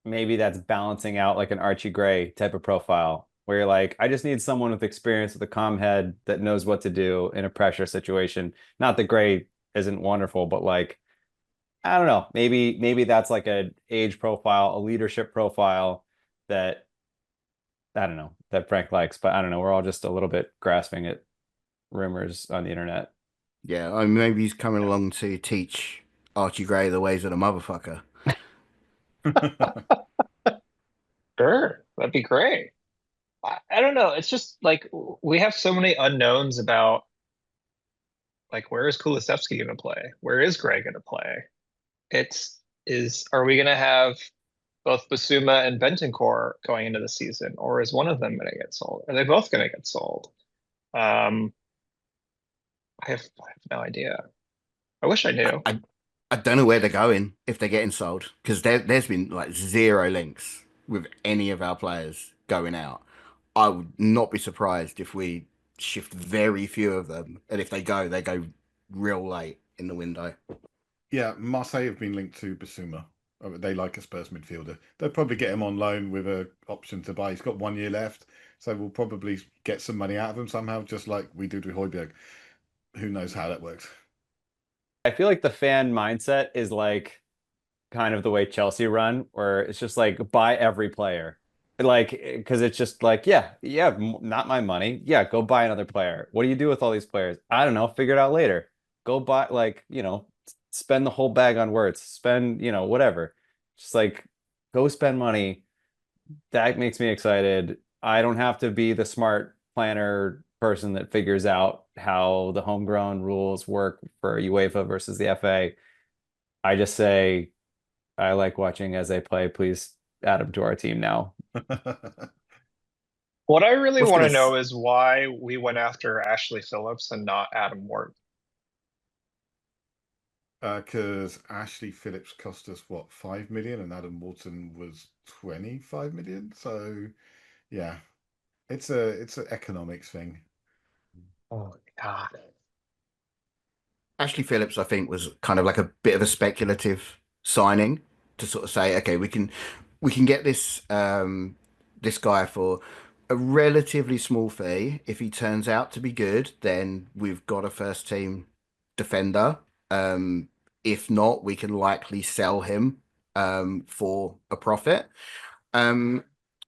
[SPEAKER 3] maybe that's balancing out like an Archie Gray type of profile where you're like, I just need someone with experience with a calm head that knows what to do in a pressure situation. Not that Gray isn't wonderful, but like, I don't know, maybe that's like a age profile, a leadership profile that I don't know, that Frank likes, but I don't know. We're all just a little bit grasping at rumors on the internet.
[SPEAKER 1] Yeah, I mean, maybe he's coming along to teach Archie Gray the ways of the motherfucker.
[SPEAKER 4] Sure, that'd be great. I don't know. It's just like we have so many unknowns about like where is Kulusevski going to play? Where is Gray going to play? Are we going to have both Basuma and Bentancur going into the season, or is one of them going to get sold? Are they both going to get sold? I have no idea. I wish I knew.
[SPEAKER 1] I don't know where they're going if they're getting sold because there's been like zero links with any of our players going out. I would not be surprised if we shift very few of them, and if they go real late in the window.
[SPEAKER 2] Yeah, Marseille have been linked to Basuma. They like a Spurs midfielder. They'll probably get him on loan with an option to buy. He's got 1 year left, so we'll probably get some money out of him somehow, just like we did with Højbjerg. Who knows how that works?
[SPEAKER 3] I feel like the fan mindset is like kind of the way Chelsea run, where it's just like buy every player. Like, because it's just like, yeah, not my money. Yeah, go buy another player. What do you do with all these players? I don't know. Figure it out later. Go buy, like, spend the whole bag on words. Spend, whatever. Just like, go spend money. That makes me excited. I don't have to be the smart planner person that figures out how the homegrown rules work for UEFA versus the FA. I just say, I like watching as they play. Please add them to our team now.
[SPEAKER 4] What I really
[SPEAKER 1] What's
[SPEAKER 4] want to
[SPEAKER 1] gonna
[SPEAKER 4] know is why we went after Ashley Phillips and not Adam Ward.
[SPEAKER 2] Because Ashley Phillips cost us what, 5 million, and Adam Wharton was 25 million. So yeah, it's an economics thing.
[SPEAKER 4] Oh God.
[SPEAKER 1] Ashley Phillips, I think, was kind of like a bit of a speculative signing to sort of say, okay, we can get this guy for a relatively small fee. If he turns out to be good, then we've got a first team defender. If not, we can likely sell him for a profit. And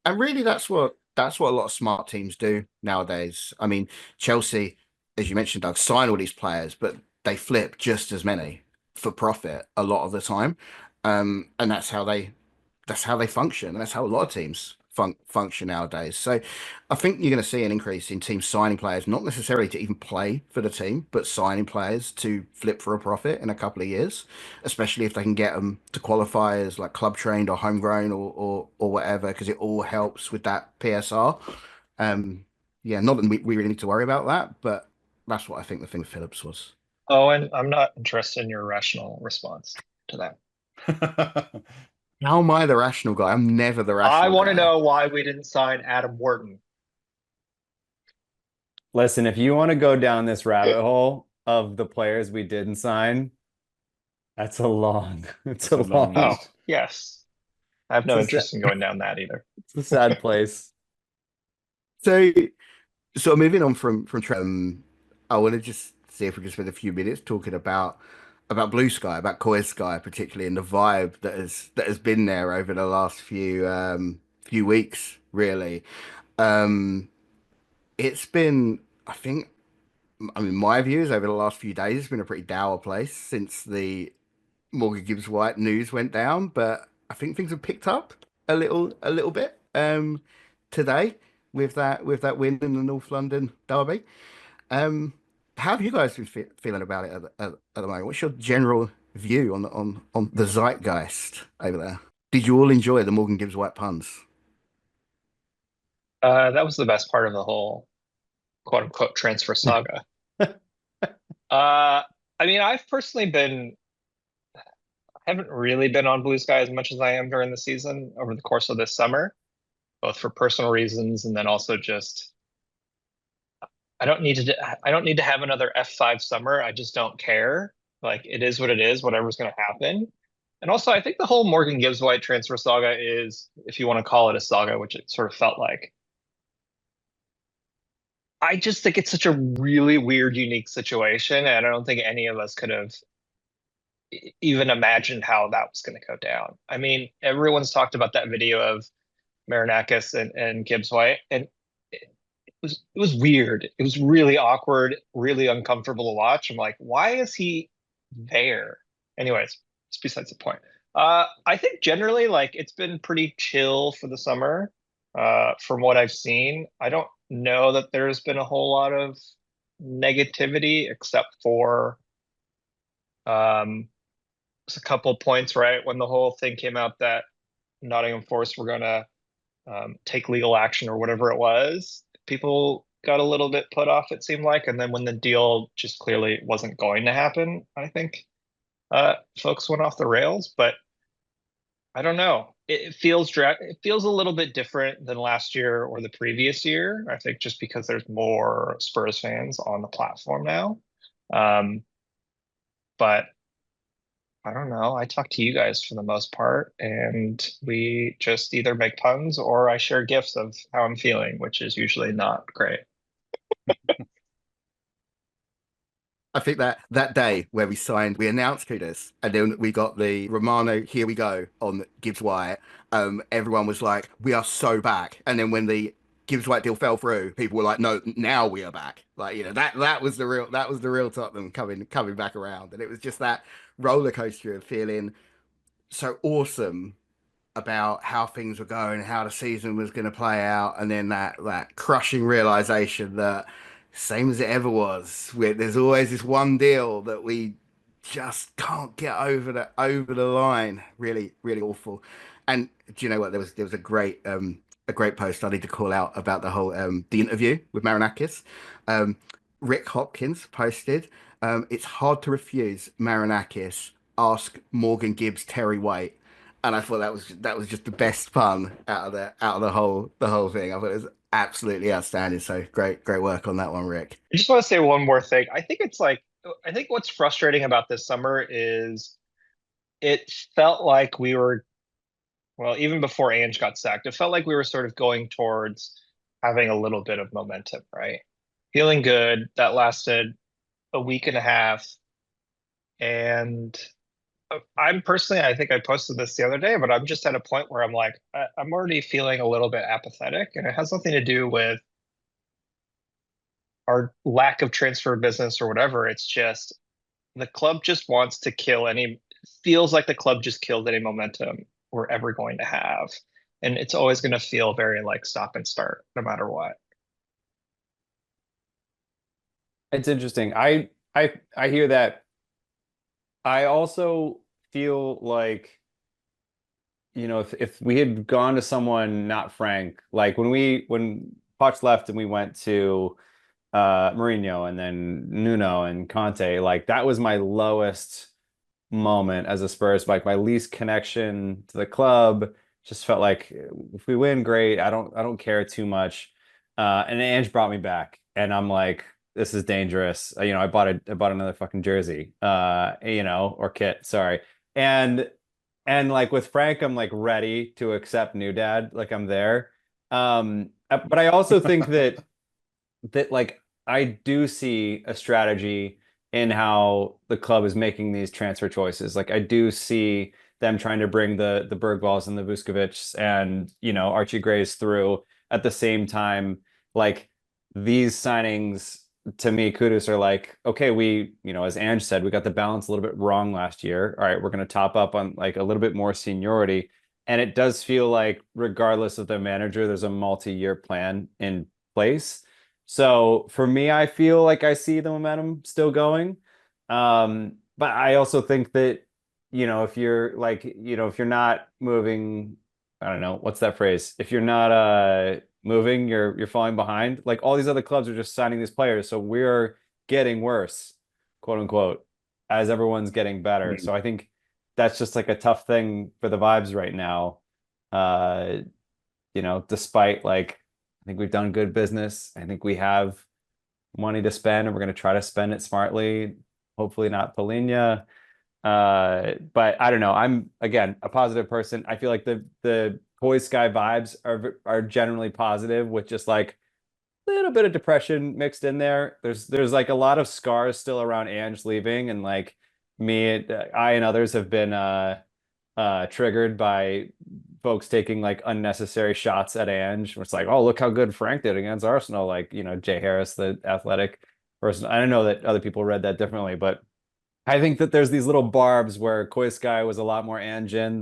[SPEAKER 1] really, that's what that's what a lot of smart teams do nowadays. I mean, Chelsea, as you mentioned, Doug, sign all these players, but they flip just as many for profit a lot of the time. And that's how they function, and that's how a lot of teams function nowadays. So I think you're going to see an increase in teams signing players, not necessarily to even play for the team, but signing players to flip for a profit in a couple of years, especially if they can get them to qualify as like club trained or homegrown or whatever, because it all helps with that PSR. Yeah, not that we really need to worry about that, but that's what I think the thing with Phillips was.
[SPEAKER 4] Owen, I'm not interested in your rational response to that.
[SPEAKER 1] How am I the rational guy? I'm never the
[SPEAKER 4] I
[SPEAKER 1] rational
[SPEAKER 4] want to
[SPEAKER 1] guy.
[SPEAKER 4] know why we didn't sign Adam Wharton.
[SPEAKER 3] Listen, if you want to go down this rabbit hole of the players we didn't sign, it's a long, it's
[SPEAKER 2] That's
[SPEAKER 3] a
[SPEAKER 2] a long
[SPEAKER 3] long,
[SPEAKER 4] Oh,
[SPEAKER 2] list.
[SPEAKER 4] yes. I have
[SPEAKER 3] it's
[SPEAKER 4] no
[SPEAKER 3] a sad,
[SPEAKER 4] interest in going down that either.
[SPEAKER 3] it's a sad place.
[SPEAKER 1] So, so moving on from I want to just see if we can spend a few minutes talking about Blue Sky, about Koi Sky, particularly, and the vibe that has been there over the last few weeks, really. Um, it's been, I think, I mean, my views over the last few days, it's been a pretty dour place since the Morgan Gibbs White news went down, but I think things have picked up a little bit today with that win in the North London derby. Um, how have you guys been feeling about it at the moment? What's your general view on the zeitgeist over there? Did you all enjoy the Morgan Gibbs White puns?
[SPEAKER 4] That was the best part of the whole quote unquote transfer saga. I mean, I haven't really been on Blue Sky as much as I am during the season over the course of this summer, both for personal reasons and then also just I don't need to have another F5 summer. I just don't care. Like it is what it is, whatever's going to happen. And also, I think the whole Morgan Gibbs White transfer saga is, if you want to call it a saga, which it sort of felt like, I just think it's such a really weird, unique situation, and I don't think any of us could have even imagined how that was going to go down. I mean, everyone's talked about that video of Marinakis and Gibbs White, and it was weird. It was really awkward, really uncomfortable to watch. I'm like, why is he there? Anyways, it's besides the point. I think generally, like, it's been pretty chill for the summer, from what I've seen. I don't know that there's been a whole lot of negativity except for just a couple of points, right? When the whole thing came out that Nottingham Forest were gonna take legal action or whatever it was, people got a little bit put off, it seemed like. And then when the deal just clearly wasn't going to happen, I think folks went off the rails. But I don't know. It feels a little bit different than last year or the previous year. I think just because there's more Spurs fans on the platform now. Um, but I don't know. I talk to you guys for the most part, and we just either make puns or I share gifs of how I'm feeling, which is usually not great.
[SPEAKER 1] I think that day where we announced Kudos, and then we got the Romano, here we go on Gibbs White. Everyone was like, we are so back. And then when the Gibbs White deal fell through, people were like, no, now we are back. Like, that was the real Tottenham coming back around. And it was just that roller coaster of feeling so awesome about how things were going, how the season was going to play out, and then that crushing realization that same as it ever was, there's always this one deal that we just can't get over the line. Really, really awful. And do you know what? There was a great post I need to call out about the interview with Marinakis. Um, Rick Hopkins posted, it's hard to refuse Marinakis. Ask Morgan Gibbs, Terry White, and I thought that was just the best fun out of the whole thing. I thought it was absolutely outstanding. So great work on that one, Rick.
[SPEAKER 4] I just want to say one more thing. I think what's frustrating about this summer is it felt like we were, well, even before Ange got sacked, it felt like we were sort of going towards having a little bit of momentum, right? Feeling good. That lasted a week and a half. And I'm personally, I think I posted this the other day, but I'm just at a point where I'm like, I'm already feeling a little bit apathetic, and it has nothing to do with our lack of transfer business or whatever. It's just the club just wants to kill any, feels like the club just killed any momentum we're ever going to have. And it's always going to feel very like stop and start no matter what.
[SPEAKER 3] It's interesting. I hear that. I also feel like, if we had gone to someone not Frank, like when Poch left and we went to Mourinho and then Nuno and Conte, like that was my lowest moment as a Spurs, like my least connection to the club. Just felt like if we win, great. I don't care too much. And Ange brought me back, and I'm like, this is dangerous. I bought another fucking jersey, or kit, sorry. And like with Frank, I'm like ready to accept new dad, like I'm there. But I also think that like I do see a strategy in how the club is making these transfer choices. Like I do see them trying to bring the Bergvalls and the Vuskovics and Archie Grays through at the same time. Like these signings to me, kudos are like, okay, we, as Ange said, we got the balance a little bit wrong last year. All right, we're going to top up on like a little bit more seniority. And it does feel like, regardless of the manager, there's a multi-year plan in place. So for me, I feel like I see the momentum still going. But I also think that, if you're like, if you're not moving, I don't know, what's that phrase? If you're not moving, you're falling behind. Like all these other clubs are just signing these players, so we're getting worse, quote unquote, as everyone's getting better. So I think that's just like a tough thing for the vibes right now. Uh, despite like I think we've done good business. I think we have money to spend and we're going to try to spend it smartly. Hopefully not Polina. But I don't know. I'm again a positive person. I feel like the Boy Sky vibes are generally positive with just like a little bit of depression mixed in there. There's like a lot of scars still around Ange leaving, and like I and others have been triggered by folks taking like unnecessary shots at Ange. It's like, oh, look how good Frank did against Arsenal. Like, Jay Harris, the athletic person. I don't know that other people read that differently, but I think that there's these little barbs where Koi Sky was a lot more Anjin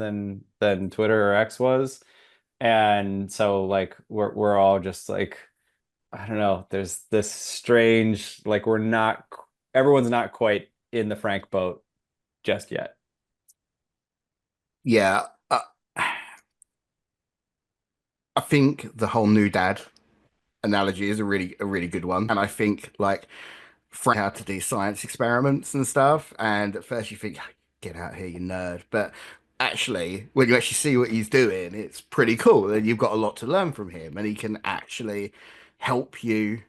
[SPEAKER 3] than Twitter or X was. And so like we're all just like, I don't know, there's this strange, like everyone's not quite in the Frank boat just yet.
[SPEAKER 1] Yeah, I think the whole new dad analogy is a really good one, and I think like Frank had to do science experiments and stuff, and at first you think, get out here, you nerd, but actually, when you actually see what he's doing, it's pretty cool, and you've got a lot to learn from him, and he can actually help you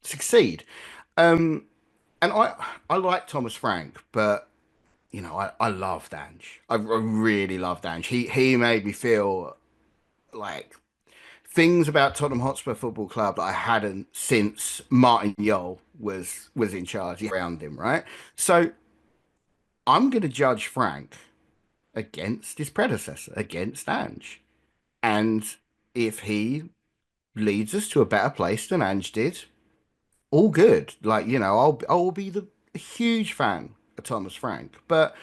[SPEAKER 1] succeed. Um, and I like Thomas Frank, but I love Dange. I really love Dange. He made me feel like things about Tottenham Hotspur Football Club that I hadn't since Martin Jol was in charge around him, right? So I'm going to judge Frank against his predecessor, against Ange. And if he leads us to a better place than Ange did, all good. Like, I'll be the a huge fan of Thomas Frank. But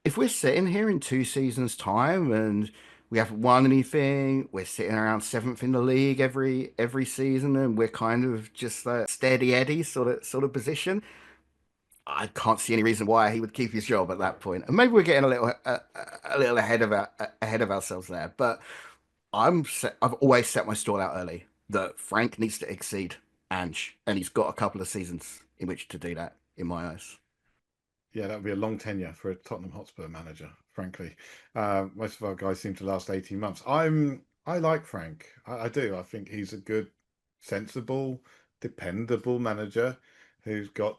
[SPEAKER 1] if we're sitting here in 2 seasons' time and we haven't won anything, we're sitting around seventh in the league every season, and we're kind of just a steady Eddie sort of position. I can't see any reason why he would keep his job at that point. And maybe we're getting a little ahead of ourselves there. But I've always set my stall out early that Frank needs to exceed Ange, and he's got a couple of seasons in which to do that, in my eyes.
[SPEAKER 2] Yeah, that would be a long tenure for a Tottenham Hotspur manager, frankly. Most of our guys seem to last 18 months. I like Frank. I do. I think he's a good, sensible, dependable manager who's got,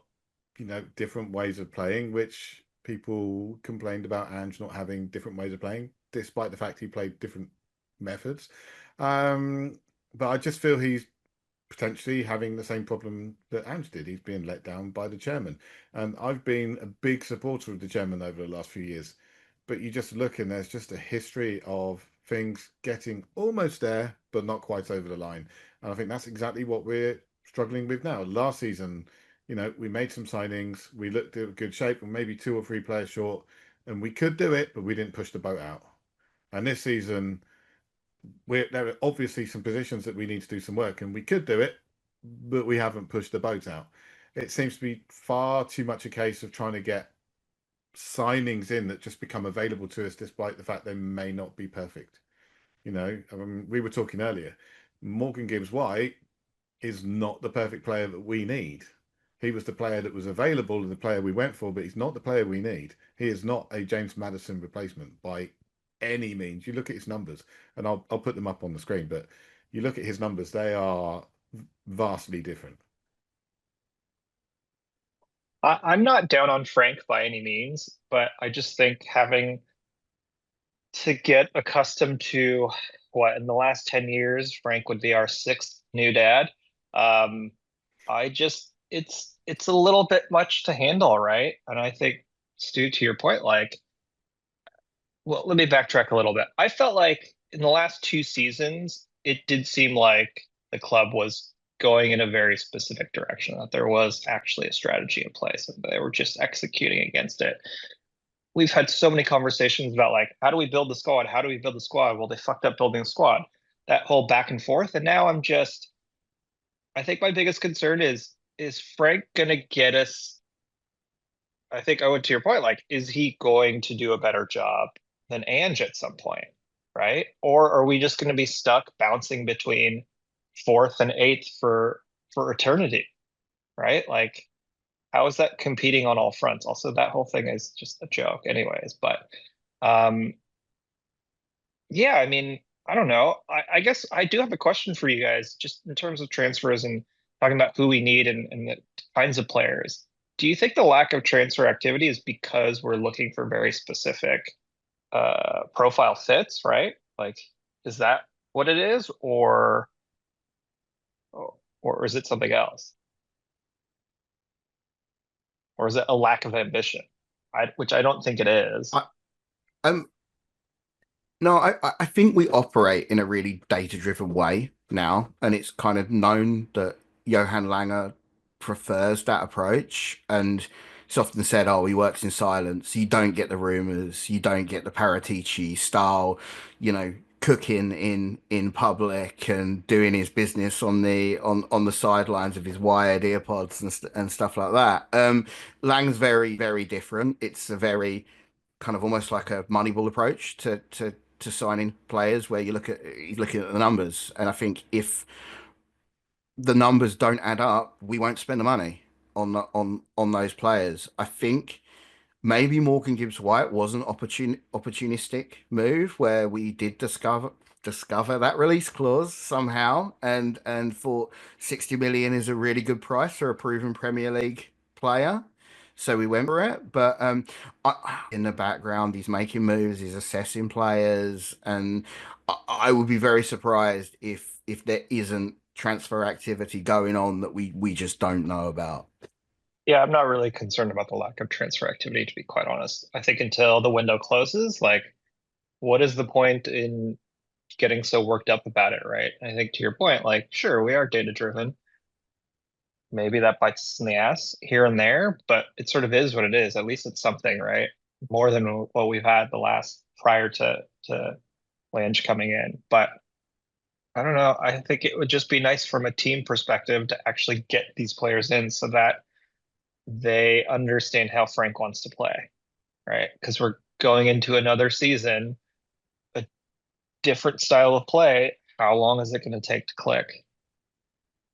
[SPEAKER 2] different ways of playing, which people complained about Ange not having different ways of playing, despite the fact he played different methods. But I just feel he's potentially having the same problem that Ange did. He's being let down by the chairman. And I've been a big supporter of the chairman over the last few years. But you just look and there's just a history of things getting almost there, but not quite over the line. And I think that's exactly what we're struggling with now. Last season, we made some signings, we looked at good shape, and maybe 2 or 3 players short, and we could do it, but we didn't push the boat out. And this season, there are obviously some positions that we need to do some work, and we could do it, but we haven't pushed the boat out. It seems to be far too much a case of trying to get signings in that just become available to us, despite the fact they may not be perfect. We were talking earlier. Morgan Gibbs White is not the perfect player that we need. He was the player that was available and the player we went for, but he's not the player we need. He is not a James Maddison replacement by any means. You look at his numbers, and I'll put them up on the screen, but you look at his numbers, they are vastly different.
[SPEAKER 4] I'm not down on Frank by any means, but I just think having to get accustomed to what in the last 10 years, Frank would be our sixth new dad. It's a little bit much to handle, right? And I think, Stu, to your point, well, let me backtrack a little bit. I felt like in the last 2 seasons, it did seem like the club was going in a very specific direction, that there was actually a strategy in place and they were just executing against it. We've had so many conversations about how do we build the squad? How do we build the squad? Well, they fucked up building the squad. That whole back and forth. And now I think my biggest concern is Frank gonna get us? I think, Owen, to your point, is he going to do a better job than Ange at some point, right? Or are we just gonna be stuck bouncing between fourth and eighth for eternity, right? How is that competing on all fronts? Also, that whole thing is just a joke anyways, but yeah, I mean, I don't know. I guess I do have a question for you guys, just in terms of transfers and talking about who we need and the kinds of players. Do you think the lack of transfer activity is because we're looking for very specific profile fits, right? Is that what it is, or is it something else? Or is it a lack of ambition? Which I don't think it is.
[SPEAKER 1] Um, no, I think we operate in a really data-driven way now, and it's kind of known that Johan Langer prefers that approach. And it's often said, "Oh, he works in silence. You don't get the rumors. You don't get the Paratici style, cooking in public and doing his business on the sidelines of his wired earpods and stuff like that." Lang's very, very different. It's a very kind of almost like a Moneyball approach to signing players, where he's looking at the numbers, and I think if the numbers don't add up, we won't spend the money on those players. I think maybe Morgan Gibbs White was an opportunistic move where we did discover that release clause somehow, and thought 60 million is a really good price for a proven Premier League player. So we went for it, but in the background, he's making moves, he's assessing players, and I would be very surprised if there isn't transfer activity going on that we just don't know about.
[SPEAKER 4] Yeah, I'm not really concerned about the lack of transfer activity, to be quite honest. I think until the window closes, what is the point in getting so worked up about it, right? I think to your point, sure, we are data driven. Maybe that bites us in the ass here and there, but it sort of is what it is. At least it's something, right? More than what we've had the last prior to Lange coming in. But I don't know. I think it would just be nice from a team perspective to actually get these players in so that they understand how Frank wants to play, right? Because we're going into another season, a different style of play. How long is it going to take to click?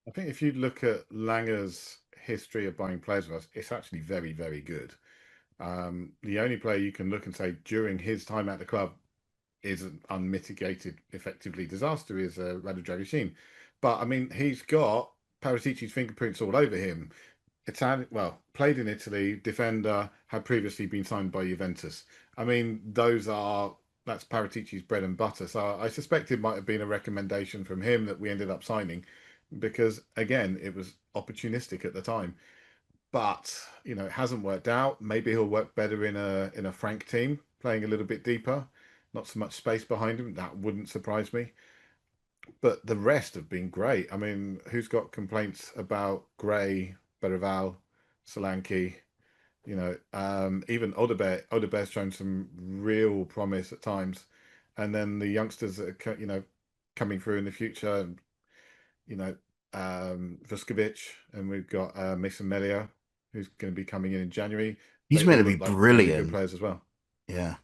[SPEAKER 2] I think if you look at Langer's history of buying players with us, it's actually very, very good. The only player you can look and say during his time at the club is an unmitigated, effectively disaster is Radu Dragusin. But I mean, he's got Paratici's fingerprints all over him. Italian, well, played in Italy, defender, had previously been signed by Juventus. I mean, that's Paratici's bread and butter. So I suspect it might have been a recommendation from him that we ended up signing. because again, it was opportunistic at the time. But it hasn't worked out. Maybe he'll work better in a Frank team, playing a little bit deeper, not so much space behind him. That wouldn't surprise me. But the rest have been great. I mean, who's got complaints about Gray, Berival, Solanke? Even Odebear's shown some real promise at times. And then the youngsters that are, coming through in the future, you know, Vuskovic, and we've got Mason Melia, who's going to be coming in January.
[SPEAKER 1] He's
[SPEAKER 2] They
[SPEAKER 1] meant
[SPEAKER 2] all
[SPEAKER 1] to be
[SPEAKER 2] look like really good
[SPEAKER 1] brilliant.
[SPEAKER 2] players as well.
[SPEAKER 1] Yeah.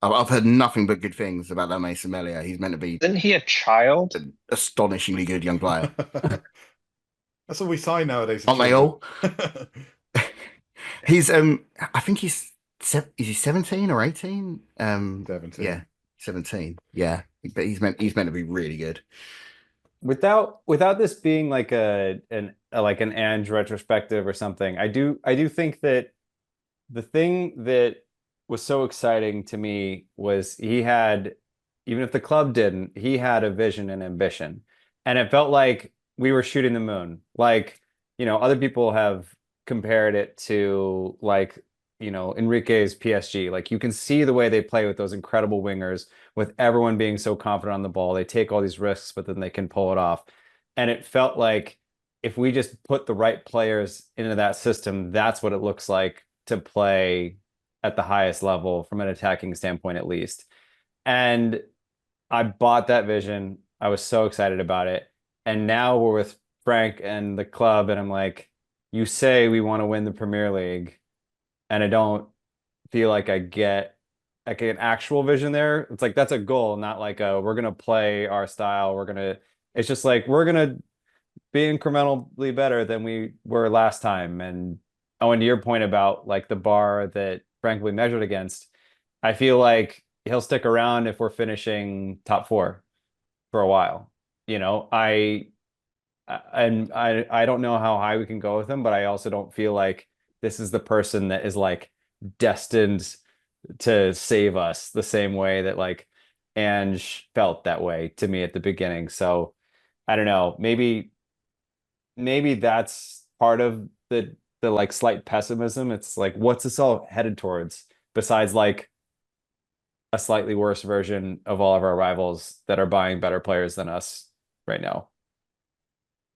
[SPEAKER 1] I've heard nothing but good things about that Mason Melia. He's meant to be
[SPEAKER 4] Isn't he a child?
[SPEAKER 1] an astonishingly good young player.
[SPEAKER 2] That's all we sign nowadays.
[SPEAKER 1] Aren't they all? He's I think is he 17 or 18?
[SPEAKER 2] 17.
[SPEAKER 1] Yeah, 17. Yeah. But he's meant to be really good.
[SPEAKER 3] Without this being like like an Ange retrospective or something, I do think that the thing that was so exciting to me was he had, even if the club didn't, he had a vision and ambition. And it felt like we were shooting the moon. Like, other people have compared it to like, Enrique's PSG. Like you can see the way they play with those incredible wingers, with everyone being so confident on the ball. They take all these risks, but then they can pull it off. And it felt like if we just put the right players into that system, that's what it looks like to play at the highest level from an attacking standpoint, at least. And I bought that vision. I was so excited about it. And now we're with Frank and the club, and I'm like, you say we want to win the Premier League, and I don't feel like I get like an actual vision there. It's like that's a goal, not like we're gonna play our style. It's just like we're gonna be incrementally better than we were last time. And Owen, to your point about like the bar that Frank will be measured against, I feel like he'll stick around if we're finishing top four for a while. I don't know how high we can go with him, but I also don't feel like this is the person that is like destined to save us the same way that like Ange felt that way to me at the beginning. So I don't know, maybe that's part of the like slight pessimism. It's like, what's this all headed towards besides like a slightly worse version of all of our rivals that are buying better players than us right now?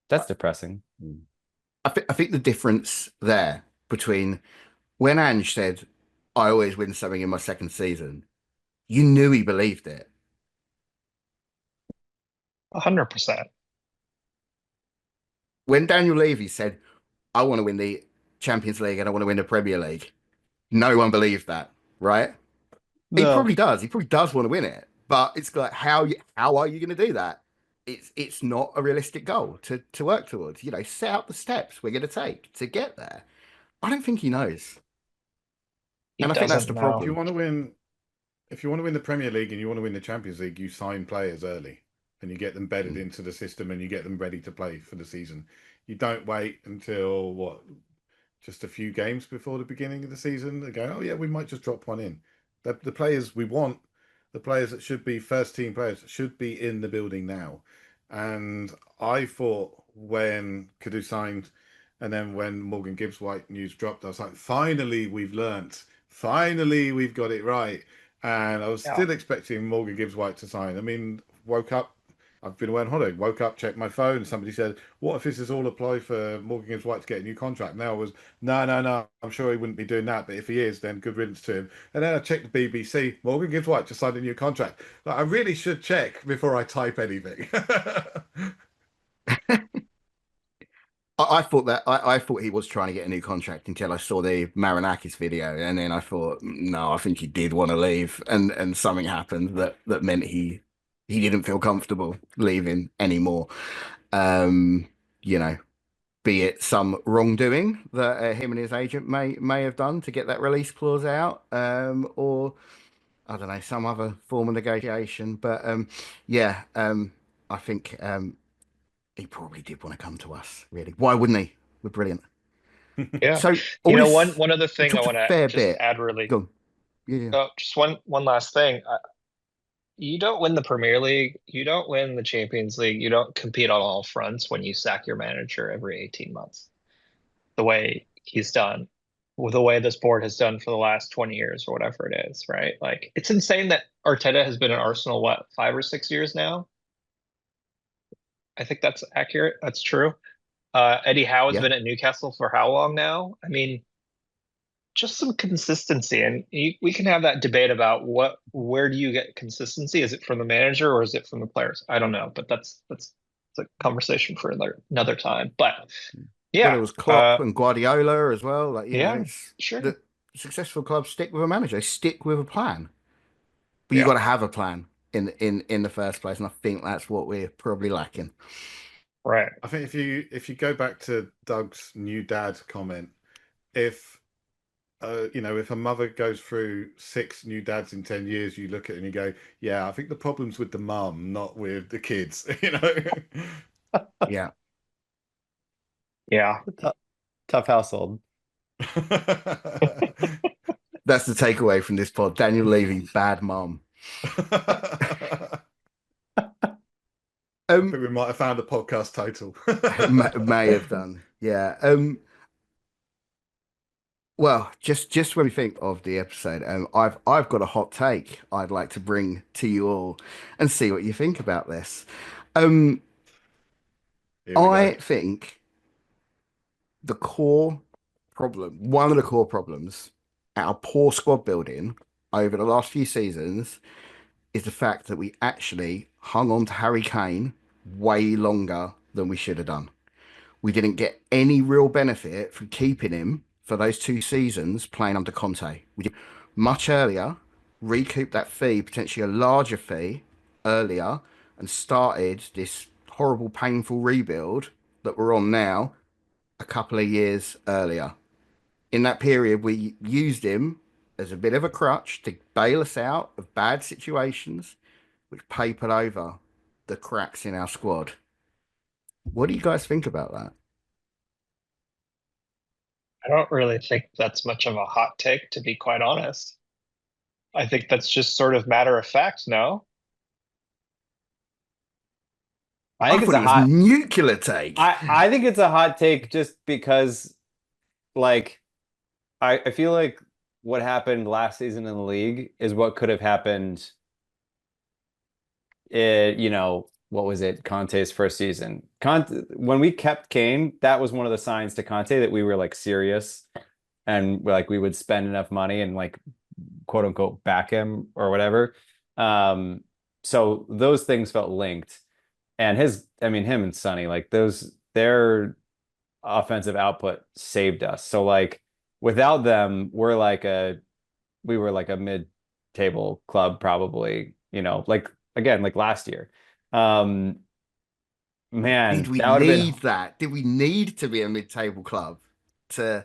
[SPEAKER 3] That's depressing.
[SPEAKER 1] I think the difference there between when Ange said, I always win something in my second season, you knew he believed it.
[SPEAKER 4] 100%.
[SPEAKER 1] When Daniel Levy said, I want to win the Champions League and I want to win the Premier League, no one believed that, right? He
[SPEAKER 3] No.
[SPEAKER 1] probably does. He probably does want to win it. But it's like, how are you going to do that? It's not a realistic goal to work towards. Set out the steps we're going to take to get there. I don't think he knows.
[SPEAKER 4] He
[SPEAKER 1] And I think that's
[SPEAKER 4] doesn't
[SPEAKER 1] the
[SPEAKER 4] know.
[SPEAKER 2] If you
[SPEAKER 1] problem.
[SPEAKER 2] want to win, if you want to win the Premier League and you want to win the Champions League, you sign players early and you get them bedded into the system and you get them ready to play for the season. You don't wait until just a few games before the beginning of the season. They go, oh yeah, we might just drop one in. The players we want, the players that should be first team players, should be in the building now. And I thought when Kadu signed, and then when Morgan Gibbs White news dropped, I was like, finally we've learnt. Finally we've got it right. And I was
[SPEAKER 4] Yeah.
[SPEAKER 2] still expecting Morgan Gibbs White to sign. I mean, woke up. I've been away on holiday. Woke up, checked my phone. Somebody said, "What if this is all apply for Morgan Gibbs White to get a new contract?" Now I was, no, no, no. I'm sure he wouldn't be doing that. But if he is, then good riddance to him. And then I checked the BBC. Morgan Gibbs White just signed a new contract. Like, I really should check before I type anything.
[SPEAKER 1] I thought that I thought he was trying to get a new contract until I saw the Marinakis video, and then I thought, no, I think he did want to leave, and something happened that meant he didn't feel comfortable leaving anymore. Um, you know, be it some wrongdoing that him and his agent may have done to get that release clause out, or I don't know, some other form of negotiation. But yeah, I think he probably did want to come to us, really. Why wouldn't he? We're brilliant.
[SPEAKER 4] Yeah.
[SPEAKER 1] So all this,
[SPEAKER 4] One other
[SPEAKER 1] we
[SPEAKER 4] thing I
[SPEAKER 1] talked a
[SPEAKER 4] want to
[SPEAKER 1] fair
[SPEAKER 4] just
[SPEAKER 1] bit.
[SPEAKER 4] add really,
[SPEAKER 1] Go on. Yeah,
[SPEAKER 4] just one last thing. you don't win the Premier League, you don't win the Champions League, you don't compete on all fronts when you sack your manager every 18 months. The way he's done, with the way this board has done for the last 20 years or whatever it is, right? Like it's insane that Arteta has been at Arsenal, what, 5 or 6 years now? I think that's accurate. That's true. Eddie Howe has
[SPEAKER 1] Yeah.
[SPEAKER 4] been at Newcastle for how long now? I mean, just some consistency, and we can have that debate about where do you get consistency? Is it from the manager or is it from the players? I don't know, but that's a conversation for another time. But
[SPEAKER 1] Well, it
[SPEAKER 4] yeah,
[SPEAKER 1] was Klopp and Guardiola as well. Like,
[SPEAKER 4] yeah,
[SPEAKER 1] it's
[SPEAKER 4] sure,
[SPEAKER 1] the successful clubs stick with a manager. They stick with a plan. But you
[SPEAKER 4] yeah.
[SPEAKER 1] got to have a plan in the first place, and I think that's what we're probably lacking.
[SPEAKER 4] Right.
[SPEAKER 2] I think if you go back to Doug's new dad comment, if if a mother goes through 6 new dads in 10 years, you look at it and you go, yeah, I think the problem's with the mum, not with the kids,
[SPEAKER 1] Yeah.
[SPEAKER 4] Yeah.
[SPEAKER 3] Tough household.
[SPEAKER 1] That's the takeaway from this pod. Daniel Levy, bad mum.
[SPEAKER 2] I think we might have found a podcast title.
[SPEAKER 1] May have done. Yeah. Well, just when we think of the episode, I've got a hot take I'd like to bring to you all and see what you think about this. Um,
[SPEAKER 2] Here we
[SPEAKER 1] I
[SPEAKER 2] go.
[SPEAKER 1] think one of the core problems, our poor squad building over the last few seasons is the fact that we actually hung on to Harry Kane way longer than we should have done. We didn't get any real benefit from keeping him for those 2 seasons playing under Conte. We did much earlier, recoup that fee, potentially a larger fee earlier, and started this horrible, painful rebuild that we're on now a couple of years earlier. In that period, we used him as a bit of a crutch to bail us out of bad situations, which papered over the cracks in our squad. What do you guys think about that?
[SPEAKER 4] I don't really think that's much of a hot take, to be quite honest. I think that's just sort of matter of fact, no?
[SPEAKER 3] I
[SPEAKER 1] I
[SPEAKER 3] think it's
[SPEAKER 1] thought
[SPEAKER 3] a
[SPEAKER 1] it was
[SPEAKER 3] hot.
[SPEAKER 1] nuclear take.
[SPEAKER 3] I think it's a hot take just because, like, I feel like what happened last season in the league is what could have happened. What was it? Conte's first season. Conte, when we kept Kane, that was one of the signs to Conte that we were like serious and like we would spend enough money and like quote unquote back him or whatever. So those things felt linked. And him and Sonny, like their offensive output saved us. So like without them, we were like a mid-table club probably, like again, like last year. Um,
[SPEAKER 1] Did
[SPEAKER 3] man,
[SPEAKER 1] we
[SPEAKER 3] that would have been
[SPEAKER 1] need that? Did we need to be a mid-table club to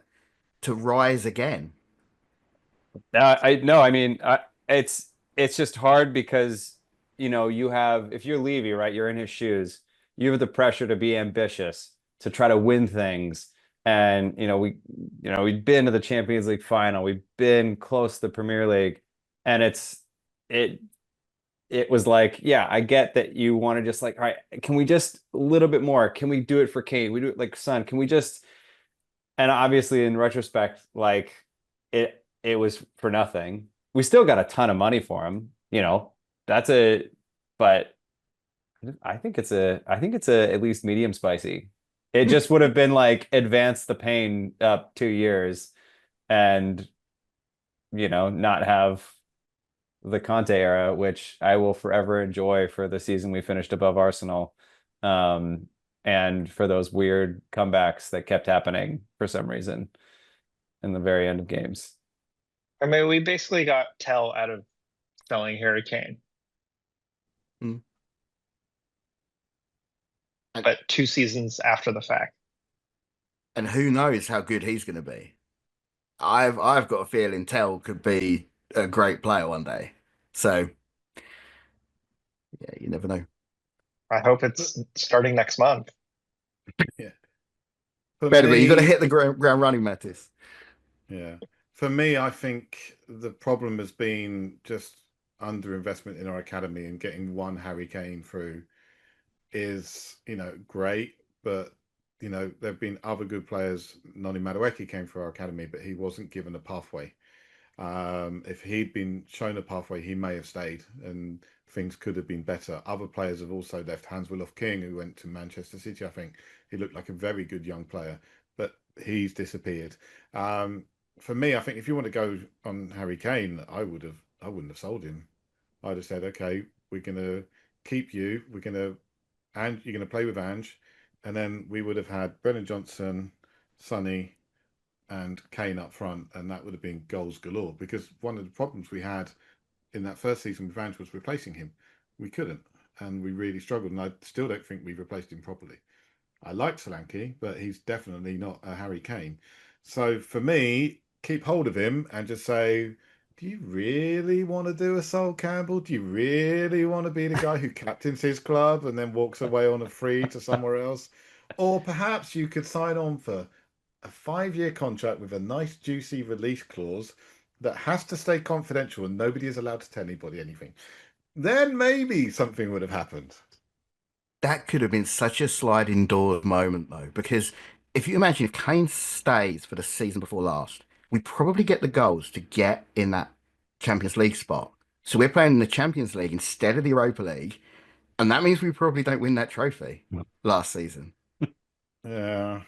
[SPEAKER 1] rise again?
[SPEAKER 3] I no, I mean, it's just hard because you have if you're Levy, right, you're in his shoes. You have the pressure to be ambitious, to try to win things. And we've been to the Champions League final, we've been close to the Premier League, and it it was like, yeah, I get that you want to just like, all right, can we just a little bit more? Can we do it for Kane? We do it like Son. Can we just and obviously in retrospect, like it was for nothing. We still got a ton of money for him, That's but I think it's a at least medium spicy. It just would have been like advance the pain up 2 years and not have the Conte era, which I will forever enjoy for the season we finished above Arsenal. And for those weird comebacks that kept happening for some reason in the very end of games.
[SPEAKER 4] I mean, we basically got Tell out of selling Harry Kane,
[SPEAKER 1] Mm. And,
[SPEAKER 4] but 2 seasons after the fact.
[SPEAKER 1] and who knows how good he's going to be? I've got a feeling Tell could be a great player one day. So yeah, you never know.
[SPEAKER 4] I hope it's starting next month.
[SPEAKER 2] Yeah. For
[SPEAKER 1] Better be. You got to
[SPEAKER 2] me,
[SPEAKER 1] hit the ground running, Mattis.
[SPEAKER 2] yeah. For me, I think the problem has been just underinvestment in our academy and getting one Harry Kane through is, great. But, there have been other good players. Noni Madueke came through our academy, but he wasn't given a pathway. If he'd been shown a pathway, he may have stayed and things could have been better. Other players have also left. Hans-Willof King, who went to Manchester City, I think he looked like a very good young player, but he's disappeared. For me, I think if you want to go on Harry Kane, I wouldn't have sold him. I'd have said, okay, we're gonna keep you. And you're gonna play with Ange, and then we would have had Brennan Johnson, Sonny, and Kane up front, and that would have been goals galore. Because one of the problems we had in that first season with Ange was replacing him. We couldn't, and we really struggled. And I still don't think we've replaced him properly. I like Solanke, but he's definitely not a Harry Kane. So for me, keep hold of him and just say, do you really want to do a Sol Campbell? Do you really want to be the guy who captains his club and then walks away on a free to somewhere else? Or perhaps you could sign on for a 5-year contract with a nice juicy release clause that has to stay confidential and nobody is allowed to tell anybody anything. Then maybe something would have happened.
[SPEAKER 1] That could have been such a sliding doors moment, though, because if you imagine if Kane stays for the season before last, we probably get the goals to get in that Champions League spot. So we're playing in the Champions League instead of the Europa League, and that means we probably don't win that trophy last season.
[SPEAKER 2] Yeah.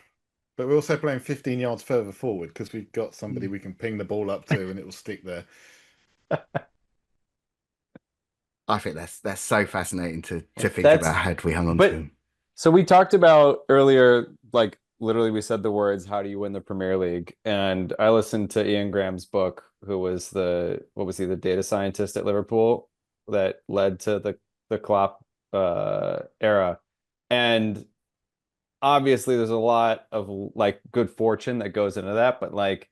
[SPEAKER 2] But we're also playing 15 yards further forward because we've got somebody we can ping the ball up to and it will stick there.
[SPEAKER 1] I think that's so fascinating to think about had we hung on to him.
[SPEAKER 3] So we talked about earlier, like literally we said the words, how do you win the Premier League? And I listened to Ian Graham's book, who was the data scientist at Liverpool that led to the Klopp era. And obviously there's a lot of like good fortune that goes into that, but like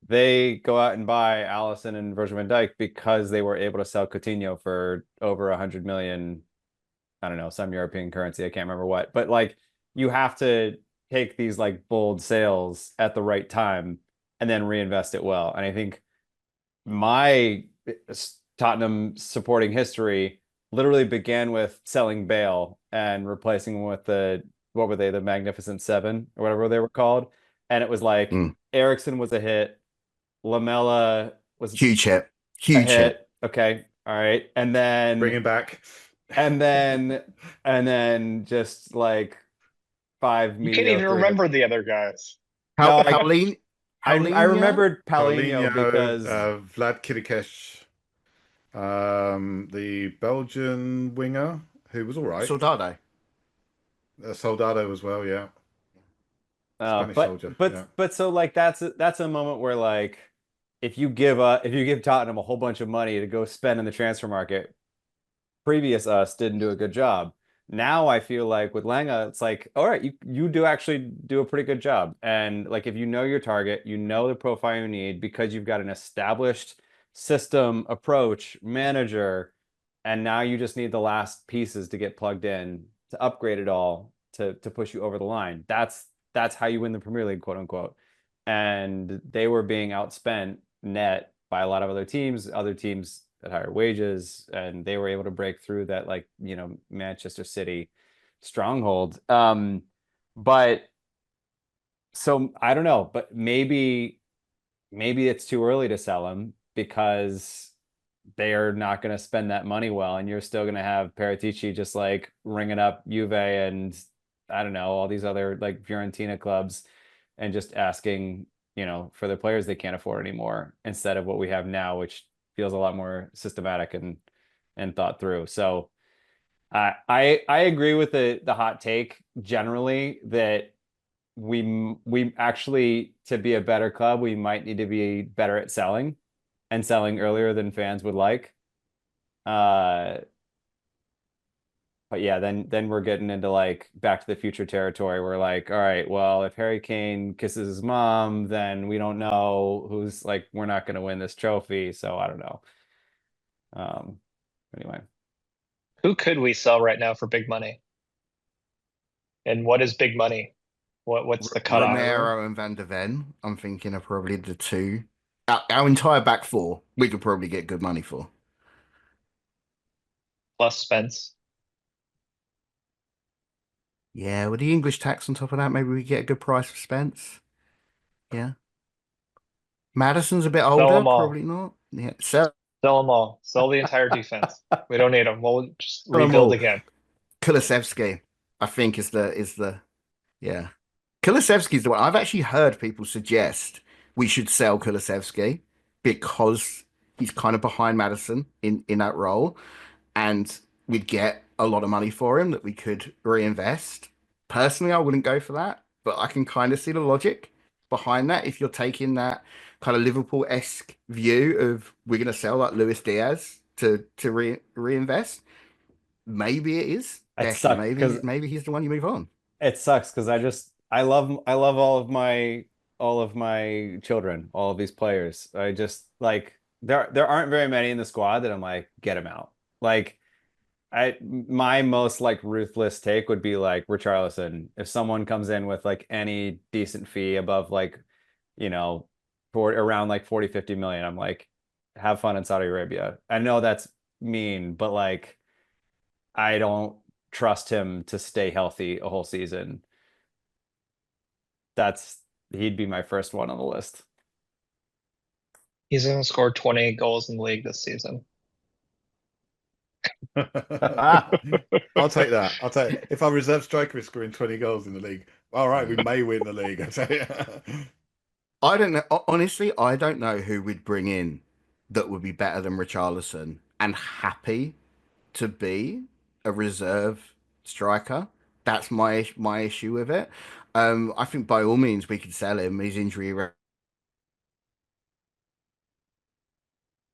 [SPEAKER 3] they go out and buy Allison and Virgil van Dijk because they were able to sell Coutinho for over 100 million. I don't know, some European currency. I can't remember what, but like you have to take these like bold sales at the right time and then reinvest it well. And I think my Tottenham supporting history literally began with selling Bale and replacing him with what were they, the Magnificent Seven or whatever they were called. And it was like Ericsson was a hit. Lamella was
[SPEAKER 1] huge hit.
[SPEAKER 3] Okay. All right. And then
[SPEAKER 2] bring him back.
[SPEAKER 3] And then just like 5
[SPEAKER 4] You can't even remember the other guys.
[SPEAKER 1] Paulinho.
[SPEAKER 3] I remembered Paulinho because
[SPEAKER 2] Vlad Kirikesh, the Belgian winger who was all right.
[SPEAKER 1] Soldado.
[SPEAKER 2] Soldado as well, yeah. Spanish soldier.
[SPEAKER 3] But so like that's a moment where like if you give Tottenham a whole bunch of money to go spend in the transfer market, previous us didn't do a good job. Now I feel like with Langa, it's like, all right, you do actually do a pretty good job. And like if you know your target, you know the profile you need because you've got an established system, approach, manager, and now you just need the last pieces to get plugged in to upgrade it all to push you over the line. That's how you win the Premier League, quote unquote. And they were being outspent net by a lot of other teams at higher wages, and they were able to break through that, like, Manchester City stronghold. But so I don't know, but maybe it's too early to sell him because they are not going to spend that money well, and you're still going to have Paratici just like ringing up Juve and I don't know, all these other like Fiorentina clubs and just asking, for the players they can't afford anymore instead of what we have now, which feels a lot more systematic and thought through. So I agree with the hot take generally that we actually, to be a better club, we might need to be better at selling and selling earlier than fans would like. But yeah, then we're getting into like Back to the Future territory. We're like, all right, well, if Harry Kane kisses his mom, then we don't know who's like, we're not going to win this trophy. So I don't know. Anyway,
[SPEAKER 4] who could we sell right now for big money? And what is big money? What's the cutoff?
[SPEAKER 1] Romero and Van der Ven, I'm thinking are probably the two. Our entire back four, we could probably get good money for.
[SPEAKER 4] plus Spence.
[SPEAKER 1] Yeah, with the English tax on top of that, maybe we get a good price for Spence. Yeah. Madison's a bit
[SPEAKER 4] Sell
[SPEAKER 1] older,
[SPEAKER 4] them all.
[SPEAKER 1] probably not. Yeah. Sell
[SPEAKER 4] Sell them all. Sell the entire defense. We don't need them. We'll just
[SPEAKER 1] them
[SPEAKER 4] rebuild
[SPEAKER 1] all.
[SPEAKER 4] again.
[SPEAKER 1] Kulusevski, I think is the yeah. Kulusevski's the one. I've actually heard people suggest we should sell Kulusevski because he's kind of behind Madison in that role, and we'd get a lot of money for him that we could reinvest. Personally, I wouldn't go for that, but I can kind of see the logic behind that if you're taking that kind of Liverpool-esque view of we're going to sell like Luis Diaz to reinvest. Maybe it is
[SPEAKER 3] It
[SPEAKER 1] Becky.
[SPEAKER 3] sucks because
[SPEAKER 1] Maybe he's the one you move on.
[SPEAKER 3] I love all of my children, all of these players. I just like there aren't very many in the squad that I'm like, get them out. Like my most like ruthless take would be like Richarlison. If someone comes in with like any decent fee above like, you know, for around like 40, 50 million, I'm like, have fun in Saudi Arabia. I know that's mean, but like I don't trust him to stay healthy a whole season. He'd be my first one on the list.
[SPEAKER 4] He's gonna score 20 goals in the league this season.
[SPEAKER 2] I'll take that. I'll take if our reserve striker is scoring 20 goals in the league. All right, we may win the league. I tell you.
[SPEAKER 1] I don't know. Honestly, I don't know who we'd bring in that would be better than Richarlison and happy to be a reserve striker. That's my issue with it. I think by all means we could sell him. His injury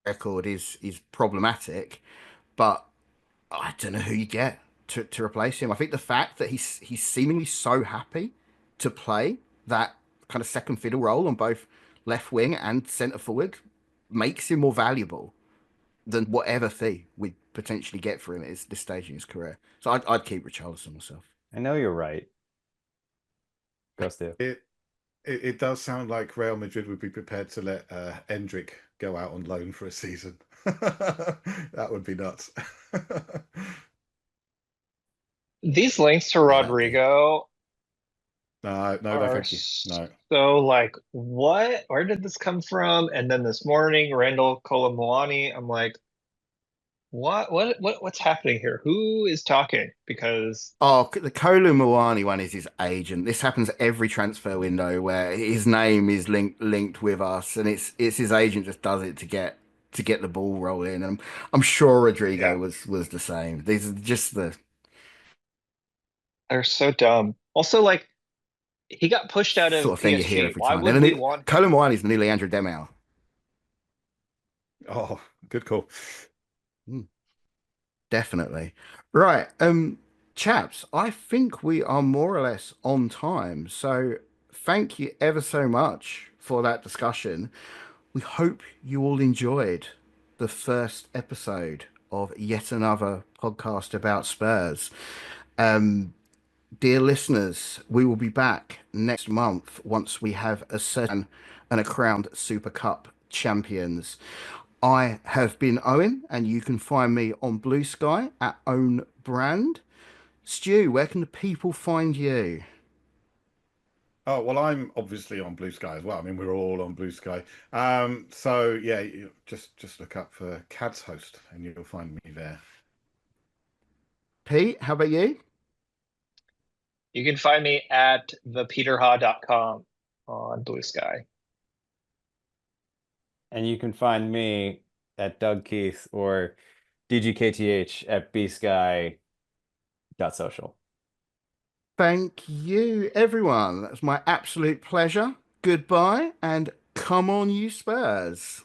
[SPEAKER 1] record is problematic, but I don't know who you get to replace him. I think the fact that he's seemingly so happy to play that kind of second fiddle role on both left wing and centre forward makes him more valuable than whatever fee we potentially get for him at this stage in his career. So I'd keep Richarlison myself.
[SPEAKER 3] I know you're right. Go Steve.
[SPEAKER 2] It does sound like Real Madrid would be prepared to let Endrick go out on loan for a season. That would be nuts.
[SPEAKER 4] These links to
[SPEAKER 1] Yeah, that'd be.
[SPEAKER 4] Rodrigo
[SPEAKER 2] No, no,
[SPEAKER 4] are
[SPEAKER 2] thank you. No.
[SPEAKER 4] so like, what? Where did this come from? And then this morning, Randall Colomuani, I'm like, what's happening here? Who is talking? Because
[SPEAKER 1] Oh, the Kolo Muani one is his agent. This happens every transfer window where his name is linked with us, and it's his agent just does it to get the ball rolling. And I'm sure Rodrigo
[SPEAKER 4] yeah,
[SPEAKER 1] was the same. These are just the
[SPEAKER 4] they're so dumb. Also, like, he got pushed out of
[SPEAKER 1] sort of thing you hear
[SPEAKER 4] PSG.
[SPEAKER 1] every
[SPEAKER 4] Why
[SPEAKER 1] time.
[SPEAKER 4] would we want
[SPEAKER 1] Kolo
[SPEAKER 4] him?
[SPEAKER 1] Muani is the new Leandro Demel.
[SPEAKER 2] Oh, good call.
[SPEAKER 1] Definitely. Right. Chaps, I think we are more or less on time. So thank you ever so much for that discussion. We hope you all enjoyed the first episode of yet another podcast about Spurs. Dear listeners, we will be back next month once we have a certain and a crowned Super Cup champions. I have been Owen, and you can find me on Blue Sky at Own Brand. Stu, where can the people find you?
[SPEAKER 2] Oh, well, I'm obviously on Blue Sky as well. I mean, we're all on Blue Sky. So yeah, just look up for Cad's Host and you'll find me there.
[SPEAKER 1] Pete, how about you?
[SPEAKER 4] You can find me at thepeterha.com on Blue Sky.
[SPEAKER 3] And you can find me at Doug Keith or DGKTH at bsky.social.
[SPEAKER 1] Thank you, everyone. That's my absolute pleasure. Goodbye, and come on, you Spurs.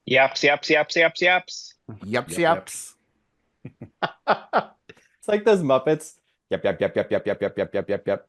[SPEAKER 4] Yaps, yaps, yaps, yaps, yaps.
[SPEAKER 1] Yups,
[SPEAKER 2] Yep.
[SPEAKER 1] yups.
[SPEAKER 3] It's like those Muppets. Yep, yep, yep, yep, yep, yep, yep, yep, yep, yep, yep.